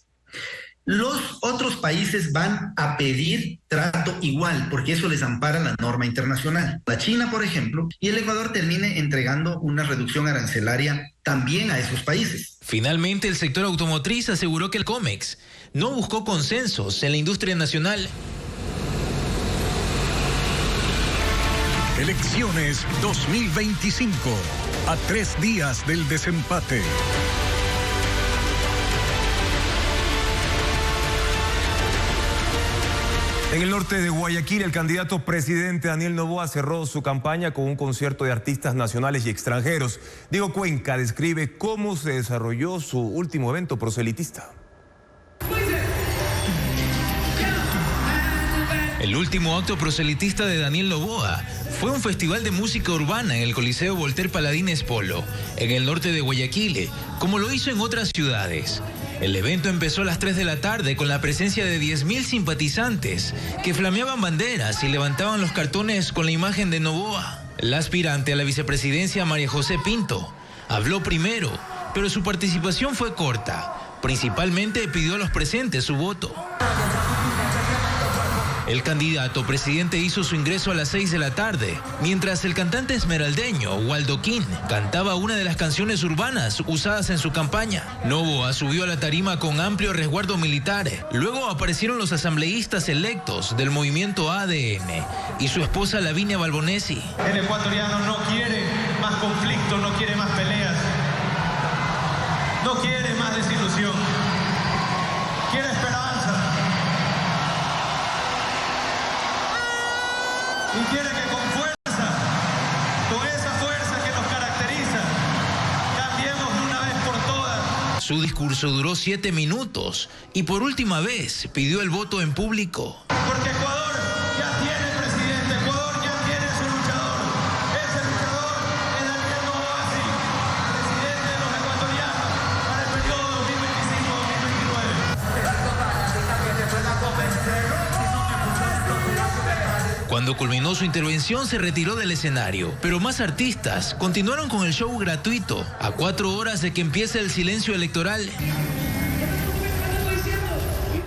los otros países van a pedir trato igual, porque eso les ampara la norma internacional. La China, por ejemplo, y el Ecuador termine entregando una reducción arancelaria también a esos países. Finalmente, el sector automotriz aseguró que el COMEX no buscó consensos en la industria nacional. Elecciones 2025, a 3 días del desempate. En el norte de Guayaquil, el candidato presidente Daniel Noboa cerró su campaña con un concierto de artistas nacionales y extranjeros. Diego Cuenca describe cómo se desarrolló su último evento proselitista. El último acto proselitista de Daniel Noboa fue un festival de música urbana en el Coliseo Voltaire Paladines Polo, en el norte de Guayaquil, como lo hizo en otras ciudades. El evento empezó a las 3 de la tarde con la presencia de 10.000 simpatizantes que flameaban banderas y levantaban los cartones con la imagen de Noboa. La aspirante a la vicepresidencia, María José Pinto, habló primero, pero su participación fue corta. Principalmente pidió a los presentes su voto. El candidato presidente hizo su ingreso a las 6 de la tarde, mientras el cantante esmeraldeño, Waldo Quín, cantaba una de las canciones urbanas usadas en su campaña. Noboa subió a la tarima con amplio resguardo militar. Luego aparecieron los asambleístas electos del movimiento ADN y su esposa Lavinia Balbonesi. El ecuatoriano no quiere más conflicto, no quiere más peleas, no quiere más desilusión, quiere esperanza. Y quiere que con fuerza, con esa fuerza que nos caracteriza, cambiemos de una vez por todas. Su discurso duró 7 minutos y por última vez pidió el voto en público. Porque Ecuador ya tiene presidente, Ecuador ya tiene su luchador. Ese luchador es Daniel Noboa, presidente de los ecuatorianos para el periodo 2025-2029. Cuando culminó su intervención se retiró del escenario, pero más artistas continuaron con el show gratuito a 4 horas de que empiece el silencio electoral.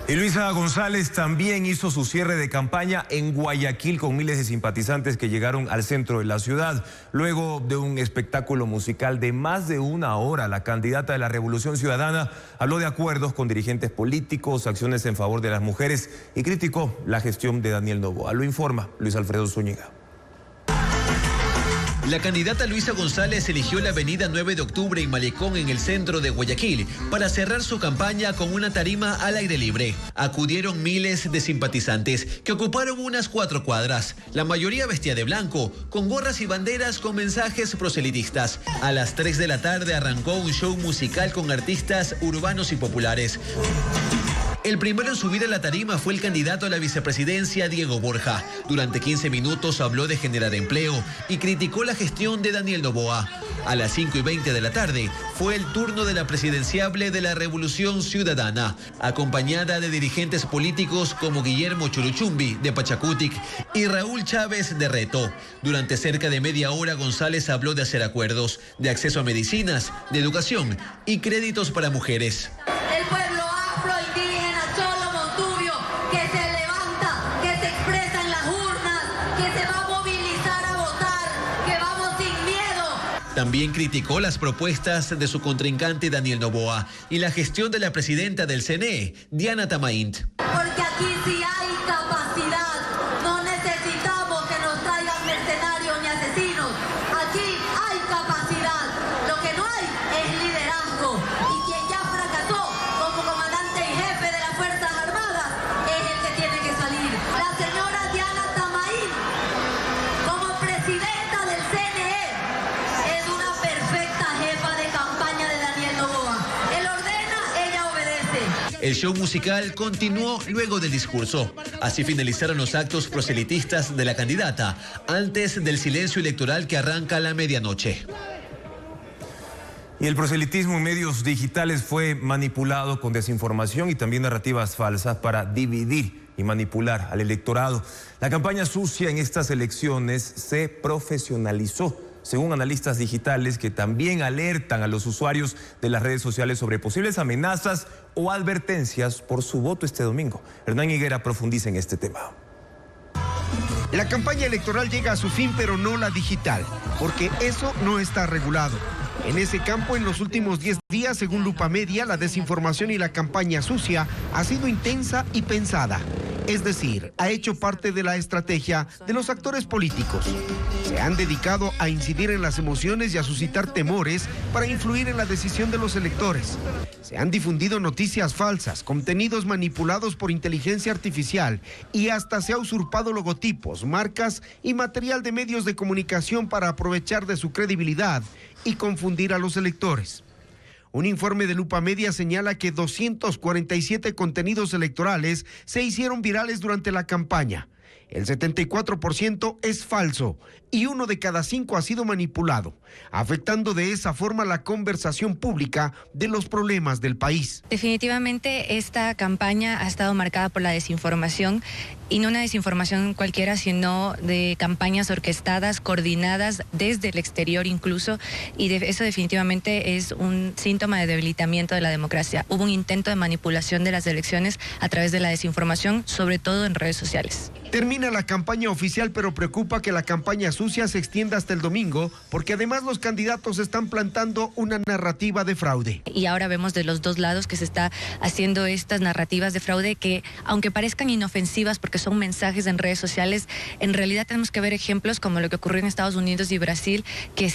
Y Luisa González también hizo su cierre de campaña en Guayaquil con miles de simpatizantes que llegaron al centro de la ciudad. Luego de un espectáculo musical de más de 1 hora, la candidata de la Revolución Ciudadana habló de acuerdos con dirigentes políticos, acciones en favor de las mujeres y criticó la gestión de Daniel Noboa. Lo informa Luis Alfredo Zúñiga. La candidata Luisa González eligió la avenida 9 de octubre y Malecón en el centro de Guayaquil para cerrar su campaña con una tarima al aire libre. Acudieron miles de simpatizantes que ocuparon unas 4 cuadras. La mayoría vestía de blanco, con gorras y banderas con mensajes proselitistas. A las 3 de la tarde arrancó un show musical con artistas urbanos y populares. El primero en subir a la tarima fue el candidato a la vicepresidencia, Diego Borja. Durante 15 minutos habló de generar empleo y criticó la gestión de Daniel Noboa. A las 5:20 de la tarde fue el turno de la presidenciable de la Revolución Ciudadana, acompañada de dirigentes políticos como Guillermo Churuchumbi, de Pachacutic, y Raúl Chávez, de Reto. Durante cerca de media hora, González habló de hacer acuerdos, de acceso a medicinas, de educación y créditos para mujeres. El pueblo afroindígena Cholo Montubio, que se levanta, que se expresa en las urnas, que se va a movilizar a votar, que vamos sin miedo. También criticó las propuestas de su contrincante Daniel Noboa y la gestión de la presidenta del CNE, Diana Tamaint. Porque aquí sí hay capacidad, no necesitamos que nos traigan mercenarios ni asesinos, aquí hay capacidad, lo que no hay es liderazgo, y quien ya fracasó como comandante y jefe de las Fuerzas Armadas es el que tiene que salir. La señora Diana Tamaint, como presidenta del CNE, es una perfecta jefa de campaña de Daniel Noboa. Él ordena, ella obedece. El show musical continuó luego del discurso. Así finalizaron los actos proselitistas de la candidata antes del silencio electoral que arranca a la medianoche. Y el proselitismo en medios digitales fue manipulado con desinformación y también narrativas falsas para dividir y manipular al electorado. La campaña sucia en estas elecciones se profesionalizó, según analistas digitales que también alertan a los usuarios de las redes sociales sobre posibles amenazas o advertencias por su voto este domingo. Hernán Higuera profundiza en este tema. La campaña electoral llega a su fin, pero no la digital, porque eso no está regulado. En ese campo, en los últimos 10 días, según Lupa Media, la desinformación y la campaña sucia ha sido intensa y pensada. Es decir, ha hecho parte de la estrategia de los actores políticos. Se han dedicado a incidir en las emociones y a suscitar temores para influir en la decisión de los electores. Se han difundido noticias falsas, contenidos manipulados por inteligencia artificial y hasta se ha usurpado logotipos, marcas y material de medios de comunicación para aprovechar de su credibilidad y confundir a los electores. Un informe de Lupa Media señala que 247 contenidos electorales se hicieron virales durante la campaña. El 74% es falso y 1 de cada 5 ha sido manipulado, afectando de esa forma la conversación pública de los problemas del país. Definitivamente esta campaña ha estado marcada por la desinformación, y no una desinformación cualquiera, sino de campañas orquestadas, coordinadas desde el exterior incluso, y eso definitivamente es un síntoma de debilitamiento de la democracia. Hubo un intento de manipulación de las elecciones a través de la desinformación, sobre todo en redes sociales. Termina la campaña oficial, pero preocupa que la campaña sucia se extienda hasta el domingo, porque además los candidatos están plantando una narrativa de fraude. Y ahora vemos de los dos lados que se está haciendo estas narrativas de fraude que, aunque parezcan inofensivas porque son mensajes en redes sociales, en realidad tenemos que ver ejemplos como lo que ocurrió en Estados Unidos y Brasil, que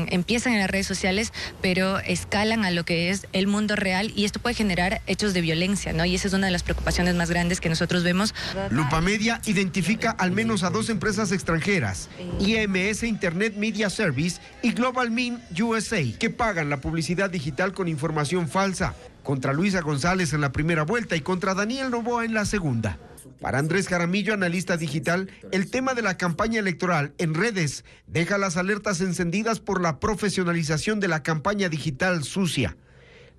empiezan en las redes sociales, pero escalan a lo que es el mundo real, y esto puede generar hechos de violencia, ¿no? Y esa es una de las preocupaciones más grandes que nosotros vemos. Lupa Media identifica al menos a 2 empresas extranjeras, IMS Internet Media Service y Global Mean USA, que pagan la publicidad digital con información falsa, contra Luisa González en la primera vuelta y contra Daniel Noboa en la segunda. Para Andrés Jaramillo, analista digital, el tema de la campaña electoral en redes deja las alertas encendidas por la profesionalización de la campaña digital sucia,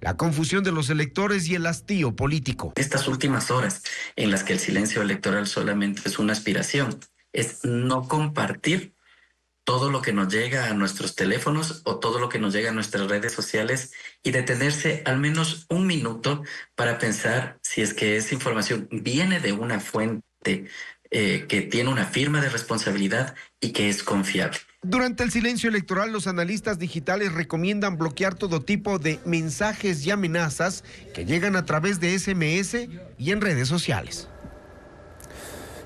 la confusión de los electores y el hastío político. Estas últimas horas en las que el silencio electoral solamente es una aspiración, es no compartir todo lo que nos llega a nuestros teléfonos o todo lo que nos llega a nuestras redes sociales, y detenerse al menos un minuto para pensar si es que esa información viene de una fuente que tiene una firma de responsabilidad y que es confiable. Durante el silencio electoral, los analistas digitales recomiendan bloquear todo tipo de mensajes y amenazas que llegan a través de SMS y en redes sociales.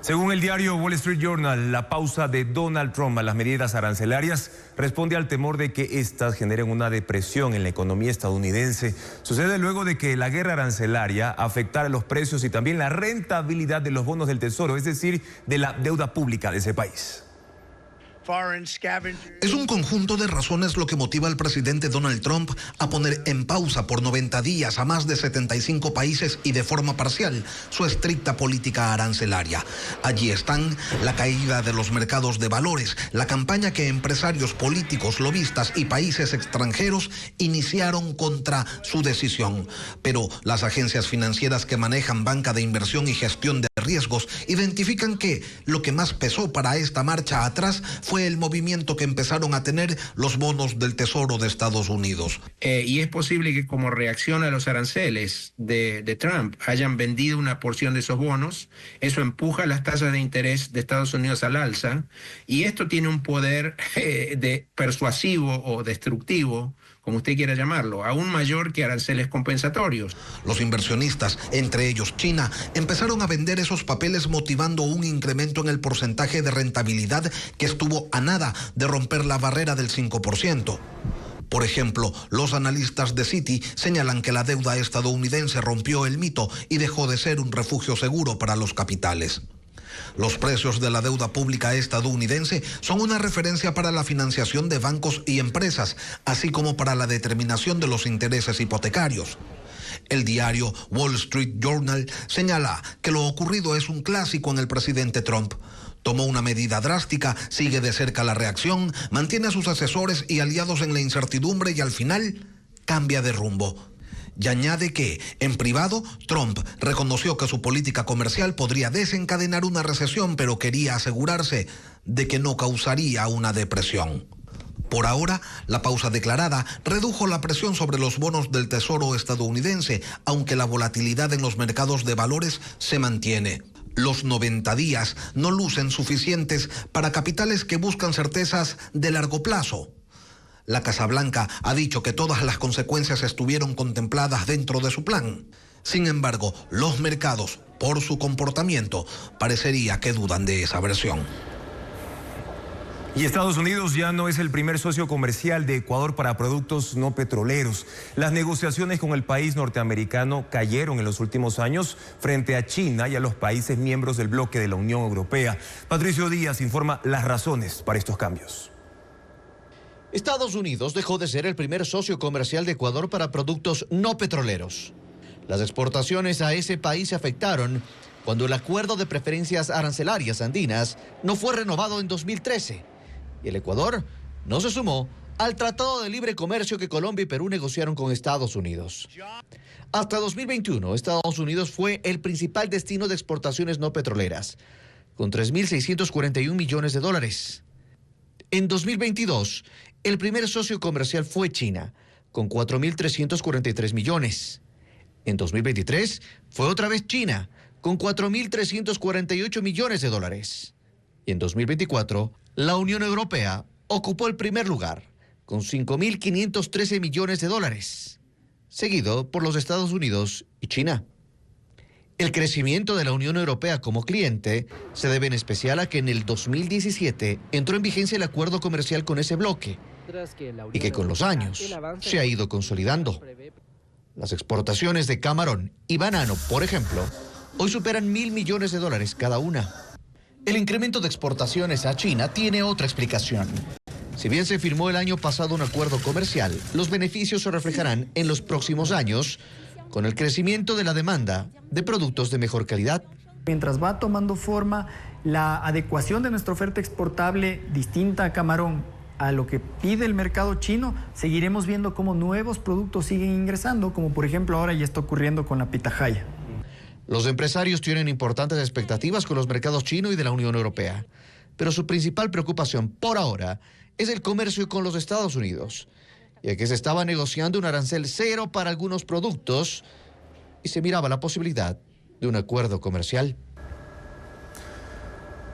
Según el diario Wall Street Journal, la pausa de Donald Trump a las medidas arancelarias responde al temor de que éstas generen una depresión en la economía estadounidense. Sucede luego de que la guerra arancelaria afectara los precios y también la rentabilidad de los bonos del Tesoro, es decir, de la deuda pública de ese país. Es un conjunto de razones lo que motiva al presidente Donald Trump a poner en pausa por 90 días a más de 75 países y de forma parcial su estricta política arancelaria. Allí están la caída de los mercados de valores, la campaña que empresarios, políticos, lobistas y países extranjeros iniciaron contra su decisión. Pero las agencias financieras que manejan banca de inversión y gestión de riesgos identifican que lo que más pesó para esta marcha atrás fue el movimiento que empezaron a tener los bonos del Tesoro de Estados Unidos. Y es posible que como reacción a los aranceles de Trump hayan vendido una porción de esos bonos. Eso empuja las tasas de interés de Estados Unidos al alza, y esto tiene un poder de persuasivo o destructivo, como usted quiera llamarlo, aún mayor que aranceles compensatorios. Los inversionistas, entre ellos China, empezaron a vender esos papeles motivando un incremento en el porcentaje de rentabilidad que estuvo a nada de romper la barrera del 5%. Por ejemplo, los analistas de Citi señalan que la deuda estadounidense rompió el mito y dejó de ser un refugio seguro para los capitales. Los precios de la deuda pública estadounidense son una referencia para la financiación de bancos y empresas, así como para la determinación de los intereses hipotecarios. El diario Wall Street Journal señala que lo ocurrido es un clásico en el presidente Trump. Tomó una medida drástica, sigue de cerca la reacción, mantiene a sus asesores y aliados en la incertidumbre y al final cambia de rumbo. Y añade que, en privado, Trump reconoció que su política comercial podría desencadenar una recesión, pero quería asegurarse de que no causaría una depresión. Por ahora, la pausa declarada redujo la presión sobre los bonos del Tesoro estadounidense, aunque la volatilidad en los mercados de valores se mantiene. Los 90 días no lucen suficientes para capitales que buscan certezas de largo plazo. La Casa Blanca ha dicho que todas las consecuencias estuvieron contempladas dentro de su plan. Sin embargo, los mercados, por su comportamiento, parecería que dudan de esa versión. Y Estados Unidos ya no es el primer socio comercial de Ecuador para productos no petroleros. Las negociaciones con el país norteamericano cayeron en los últimos años frente a China y a los países miembros del bloque de la Unión Europea. Patricio Díaz informa las razones para estos cambios. Estados Unidos dejó de ser el primer socio comercial de Ecuador para productos no petroleros. Las exportaciones a ese país se afectaron cuando el acuerdo de preferencias arancelarias andinas no fue renovado en 2013 y el Ecuador no se sumó al Tratado de Libre Comercio que Colombia y Perú negociaron con Estados Unidos. Hasta 2021, Estados Unidos fue el principal destino de exportaciones no petroleras, con 3.641 millones de dólares. En 2022, el primer socio comercial fue China, con 4.343 millones. En 2023 fue otra vez China, con 4.348 millones de dólares. Y en 2024, la Unión Europea ocupó el primer lugar, con 5.513 millones de dólares, seguido por los Estados Unidos y China. El crecimiento de la Unión Europea como cliente se debe en especial a que en el 2017 entró en vigencia el acuerdo comercial con ese bloque y que con los años se ha ido consolidando. Las exportaciones de camarón y banano, por ejemplo, hoy superan 1.000 millones de dólares cada una. El incremento de exportaciones a China tiene otra explicación. Si bien se firmó el año pasado un acuerdo comercial, los beneficios se reflejarán en los próximos años con el crecimiento de la demanda de productos de mejor calidad. Mientras va tomando forma la adecuación de nuestra oferta exportable distinta a camarón a lo que pide el mercado chino, seguiremos viendo cómo nuevos productos siguen ingresando, como por ejemplo ahora ya está ocurriendo con la pitahaya. Los empresarios tienen importantes expectativas con los mercados chino y de la Unión Europea, pero su principal preocupación por ahora es el comercio con los Estados Unidos, ya que se estaba negociando un arancel cero para algunos productos y se miraba la posibilidad de un acuerdo comercial.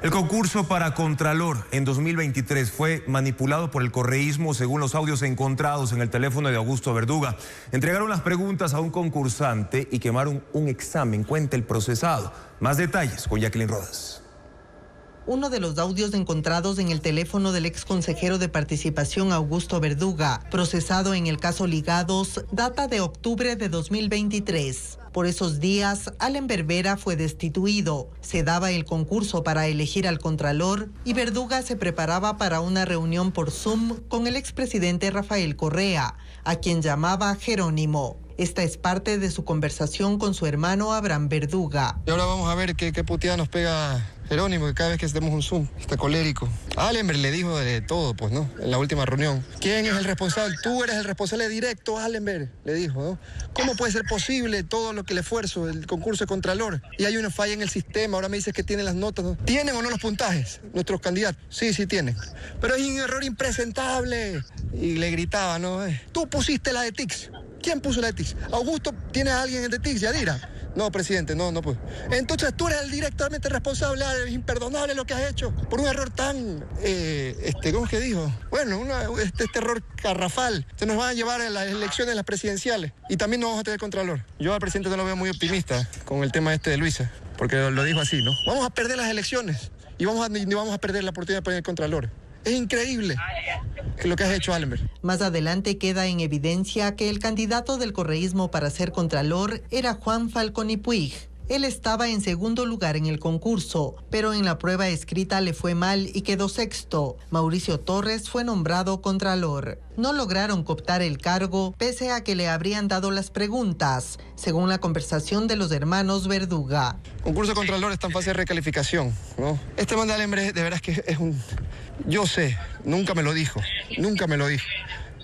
El concurso para Contralor en 2023 fue manipulado por el correísmo según los audios encontrados en el teléfono de Augusto Verduga. Entregaron las preguntas a un concursante y quemaron un examen. Cuenta el procesado. Más detalles con Jacqueline Rodas. Uno de los audios encontrados en el teléfono del ex consejero de Participación Augusto Verduga, procesado en el caso Ligados, data de octubre de 2023. Por esos días, Allen Berbera fue destituido. Se daba el concurso para elegir al Contralor y Verduga se preparaba para una reunión por Zoom con el expresidente Rafael Correa, a quien llamaba Jerónimo. Esta es parte de su conversación con su hermano Abraham Verduga. Y ahora vamos a ver qué puteada nos pega Jerónimo, que cada vez que hacemos un Zoom está colérico. Allenberg le dijo de todo, pues, ¿no? En la última reunión. ¿Quién es el responsable? Tú eres el responsable directo, Allenberg, le dijo, ¿no? ¿Cómo puede ser posible todo lo que le esfuerzo, el concurso de Contralor? Y hay una falla en el sistema, ahora me dices que tienen las notas, ¿no? ¿Tienen o no los puntajes nuestros candidatos? Sí, sí tienen. Pero es un error impresentable. Y le gritaba, ¿no? Tú pusiste la de TICS. ¿Quién puso la de TICS? Augusto, ¿tiene a alguien de TICS? Yadira. No, presidente, no pues. Entonces tú eres el directamente responsable, es imperdonable lo que has hecho por un error tan, ¿cómo es que dijo? Bueno, este error garrafal. Se nos van a llevar a las elecciones, las presidenciales, y también nos vamos a tener Contralor. Yo al presidente no lo veo muy optimista con el tema de Luisa, porque lo dijo así, ¿no? Vamos a perder las elecciones y vamos a perder la oportunidad de poner el Contralor. Es increíble lo que has hecho, Allenberg. Más adelante queda en evidencia que el candidato del correísmo para ser Contralor era Juan Falconi Puig. Él estaba en segundo lugar en el concurso, pero en la prueba escrita le fue mal y quedó sexto. Mauricio Torres fue nombrado Contralor. No lograron cooptar el cargo, pese a que le habrían dado las preguntas, según la conversación de los hermanos Verduga. Concurso de Contralor es tan fácil de recalificación, ¿no? Este man de Allenberg de veras que es un... Yo sé, nunca me lo dijo,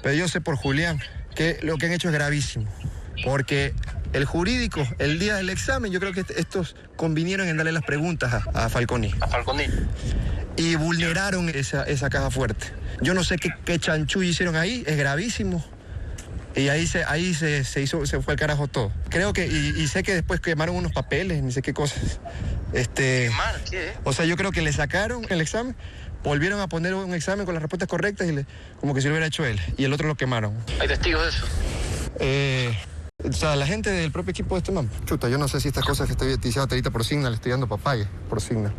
pero yo sé por Julián que lo que han hecho es gravísimo, porque el jurídico, el día del examen, yo creo que estos convinieron en darle las preguntas a Falconi. Y vulneraron esa caja fuerte. Yo no sé qué chanchullo hicieron ahí, es gravísimo. Y ahí se fue al carajo todo. Creo que, y sé que después quemaron unos papeles, ni sé qué cosas. ¿Quemar qué? O sea, yo creo que le sacaron el examen volvieron a poner un examen con las respuestas correctas y como que si lo hubiera hecho él. Y el otro lo quemaron. ¿Hay testigos de eso? O sea, la gente del propio equipo de este man. Chuta, yo no sé si estas cosas que estoy diciendo ahorita por Signal, estoy dando papaya por Signal.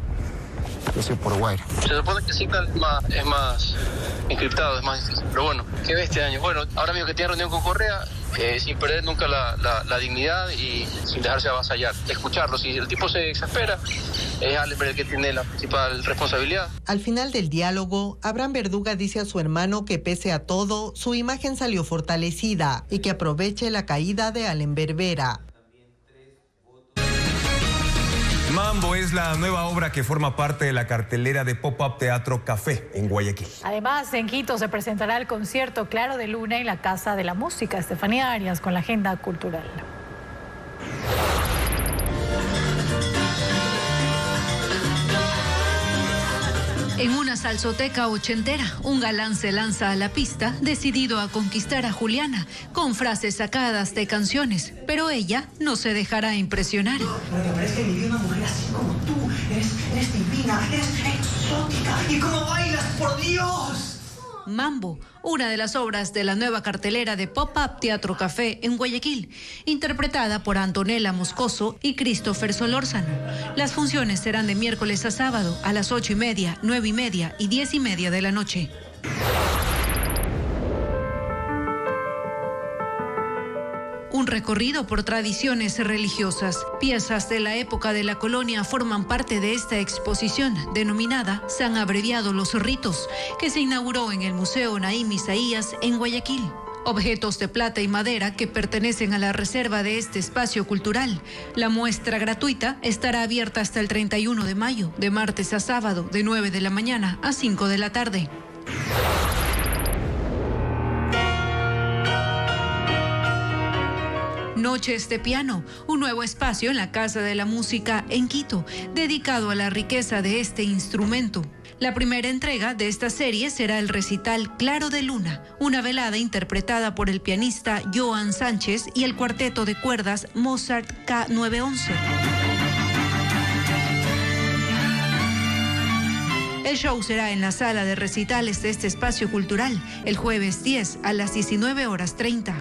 Yo soy por Wire. Se supone que Signal es más encriptado, es más difícil. Pero bueno, qué bestia año. Bueno, ahora mismo que tiene reunión con Correa, sin perder nunca la dignidad y sin dejarse avasallar. Escucharlo. Si el tipo se exaspera, es Allenberg el que tiene la principal responsabilidad. Al final del diálogo, Abraham Verduga dice a su hermano que pese a todo, su imagen salió fortalecida y que aproveche la caída de Allenberg Vera. Mambo es la nueva obra que forma parte de la cartelera de Pop-Up Teatro Café en Guayaquil. Además, en Quito se presentará el concierto Claro de Luna en la Casa de la Música. Estefanía Arias con la agenda cultural. En una salsoteca ochentera, un galán se lanza a la pista, decidido a conquistar a Juliana, con frases sacadas de canciones, pero ella no se dejará impresionar. Pero me parece que viví una mujer así como tú, eres divina, eres exótica, y cómo bailas, por Dios. Mambo, una de las obras de la nueva cartelera de Pop-Up Teatro Café en Guayaquil, interpretada por Antonella Moscoso y Christopher Solórzano. Las funciones serán de miércoles a sábado a las 8:30, 9:30 y 10:30 de la noche. Un recorrido por tradiciones religiosas. Piezas de la época de la colonia forman parte de esta exposición, denominada Se han abreviado los ritos, que se inauguró en el Museo Naim Isaías en Guayaquil. Objetos de plata y madera que pertenecen a la reserva de este espacio cultural. La muestra gratuita estará abierta hasta el 31 de mayo, de martes a sábado, de 9 de la mañana a 5 de la tarde. Noches de Piano, un nuevo espacio en la Casa de la Música en Quito, dedicado a la riqueza de este instrumento. La primera entrega de esta serie será el recital Claro de Luna, una velada interpretada por el pianista Joan Sánchez y el cuarteto de cuerdas Mozart K911. El show será en la sala de recitales de este espacio cultural el jueves 10 a las 19:30.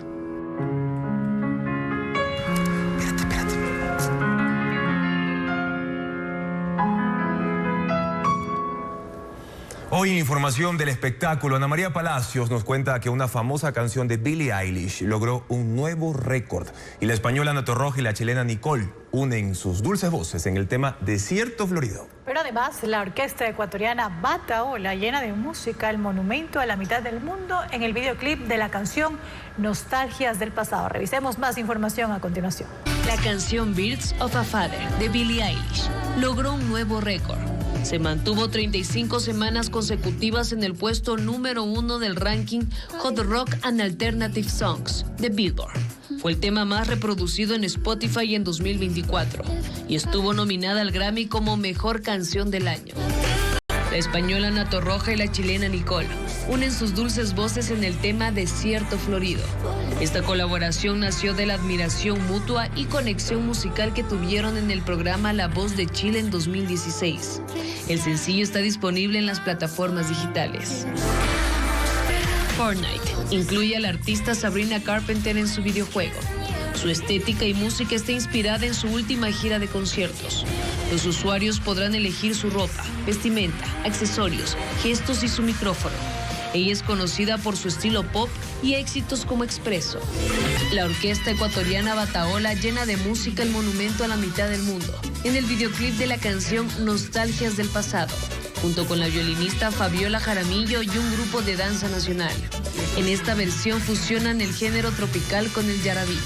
Hoy en información del espectáculo, Ana María Palacios nos cuenta que una famosa canción de Billie Eilish logró un nuevo récord. Y la española Ana Torroja y la chilena Nicole unen sus dulces voces en el tema Desierto Florido. Pero además, la orquesta ecuatoriana Bataola llena de música el monumento a la mitad del mundo en el videoclip de la canción Nostalgias del Pasado. Revisemos más información a continuación. La canción Birds of a Father de Billie Eilish logró un nuevo récord. Se mantuvo 35 semanas consecutivas en el puesto número 1 del ranking Hot Rock and Alternative Songs de Billboard. Fue el tema más reproducido en Spotify en 2024 y estuvo nominada al Grammy como Mejor Canción del Año. La española Ana Torroja y la chilena Nicole unen sus dulces voces en el tema Desierto Florido. Esta colaboración nació de la admiración mutua y conexión musical que tuvieron en el programa La Voz de Chile en 2016. El sencillo está disponible en las plataformas digitales. Fortnite incluye a la artista Sabrina Carpenter en su videojuego. Su estética y música está inspirada en su última gira de conciertos. Los usuarios podrán elegir su ropa, vestimenta, accesorios, gestos y su micrófono. Ella es conocida por su estilo pop y éxitos como Expreso. La orquesta ecuatoriana Bataola llena de música el monumento a la mitad del mundo, en el videoclip de la canción Nostalgias del Pasado, junto con la violinista Fabiola Jaramillo y un grupo de danza nacional. En esta versión fusionan el género tropical con el yarabí.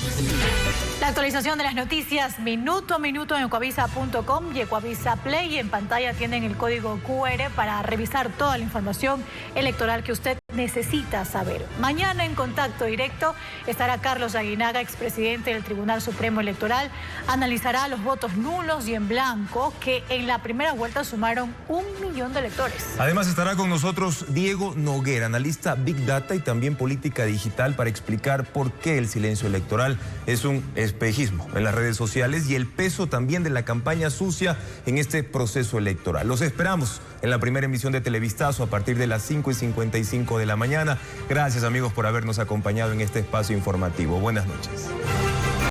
La actualización de las noticias minuto a minuto en ecuavisa.com y Ecuavisa Play. En pantalla tienen el código QR para revisar toda la información electoral que usted necesita saber. Mañana en Contacto Directo estará Carlos Aguinaga, expresidente del Tribunal Supremo Electoral. Analizará los votos nulos y en blanco que en la primera vuelta sumaron 1 millón de electores. Además estará con nosotros Diego Noguera, analista Big Data y también política digital, para explicar por qué el silencio electoral es un espejismo en las redes sociales y el peso también de la campaña sucia en este proceso electoral. Los esperamos en la primera emisión de Televistazo a partir de las 5:55 de la mañana. Gracias, amigos, por habernos acompañado en este espacio informativo. Buenas noches.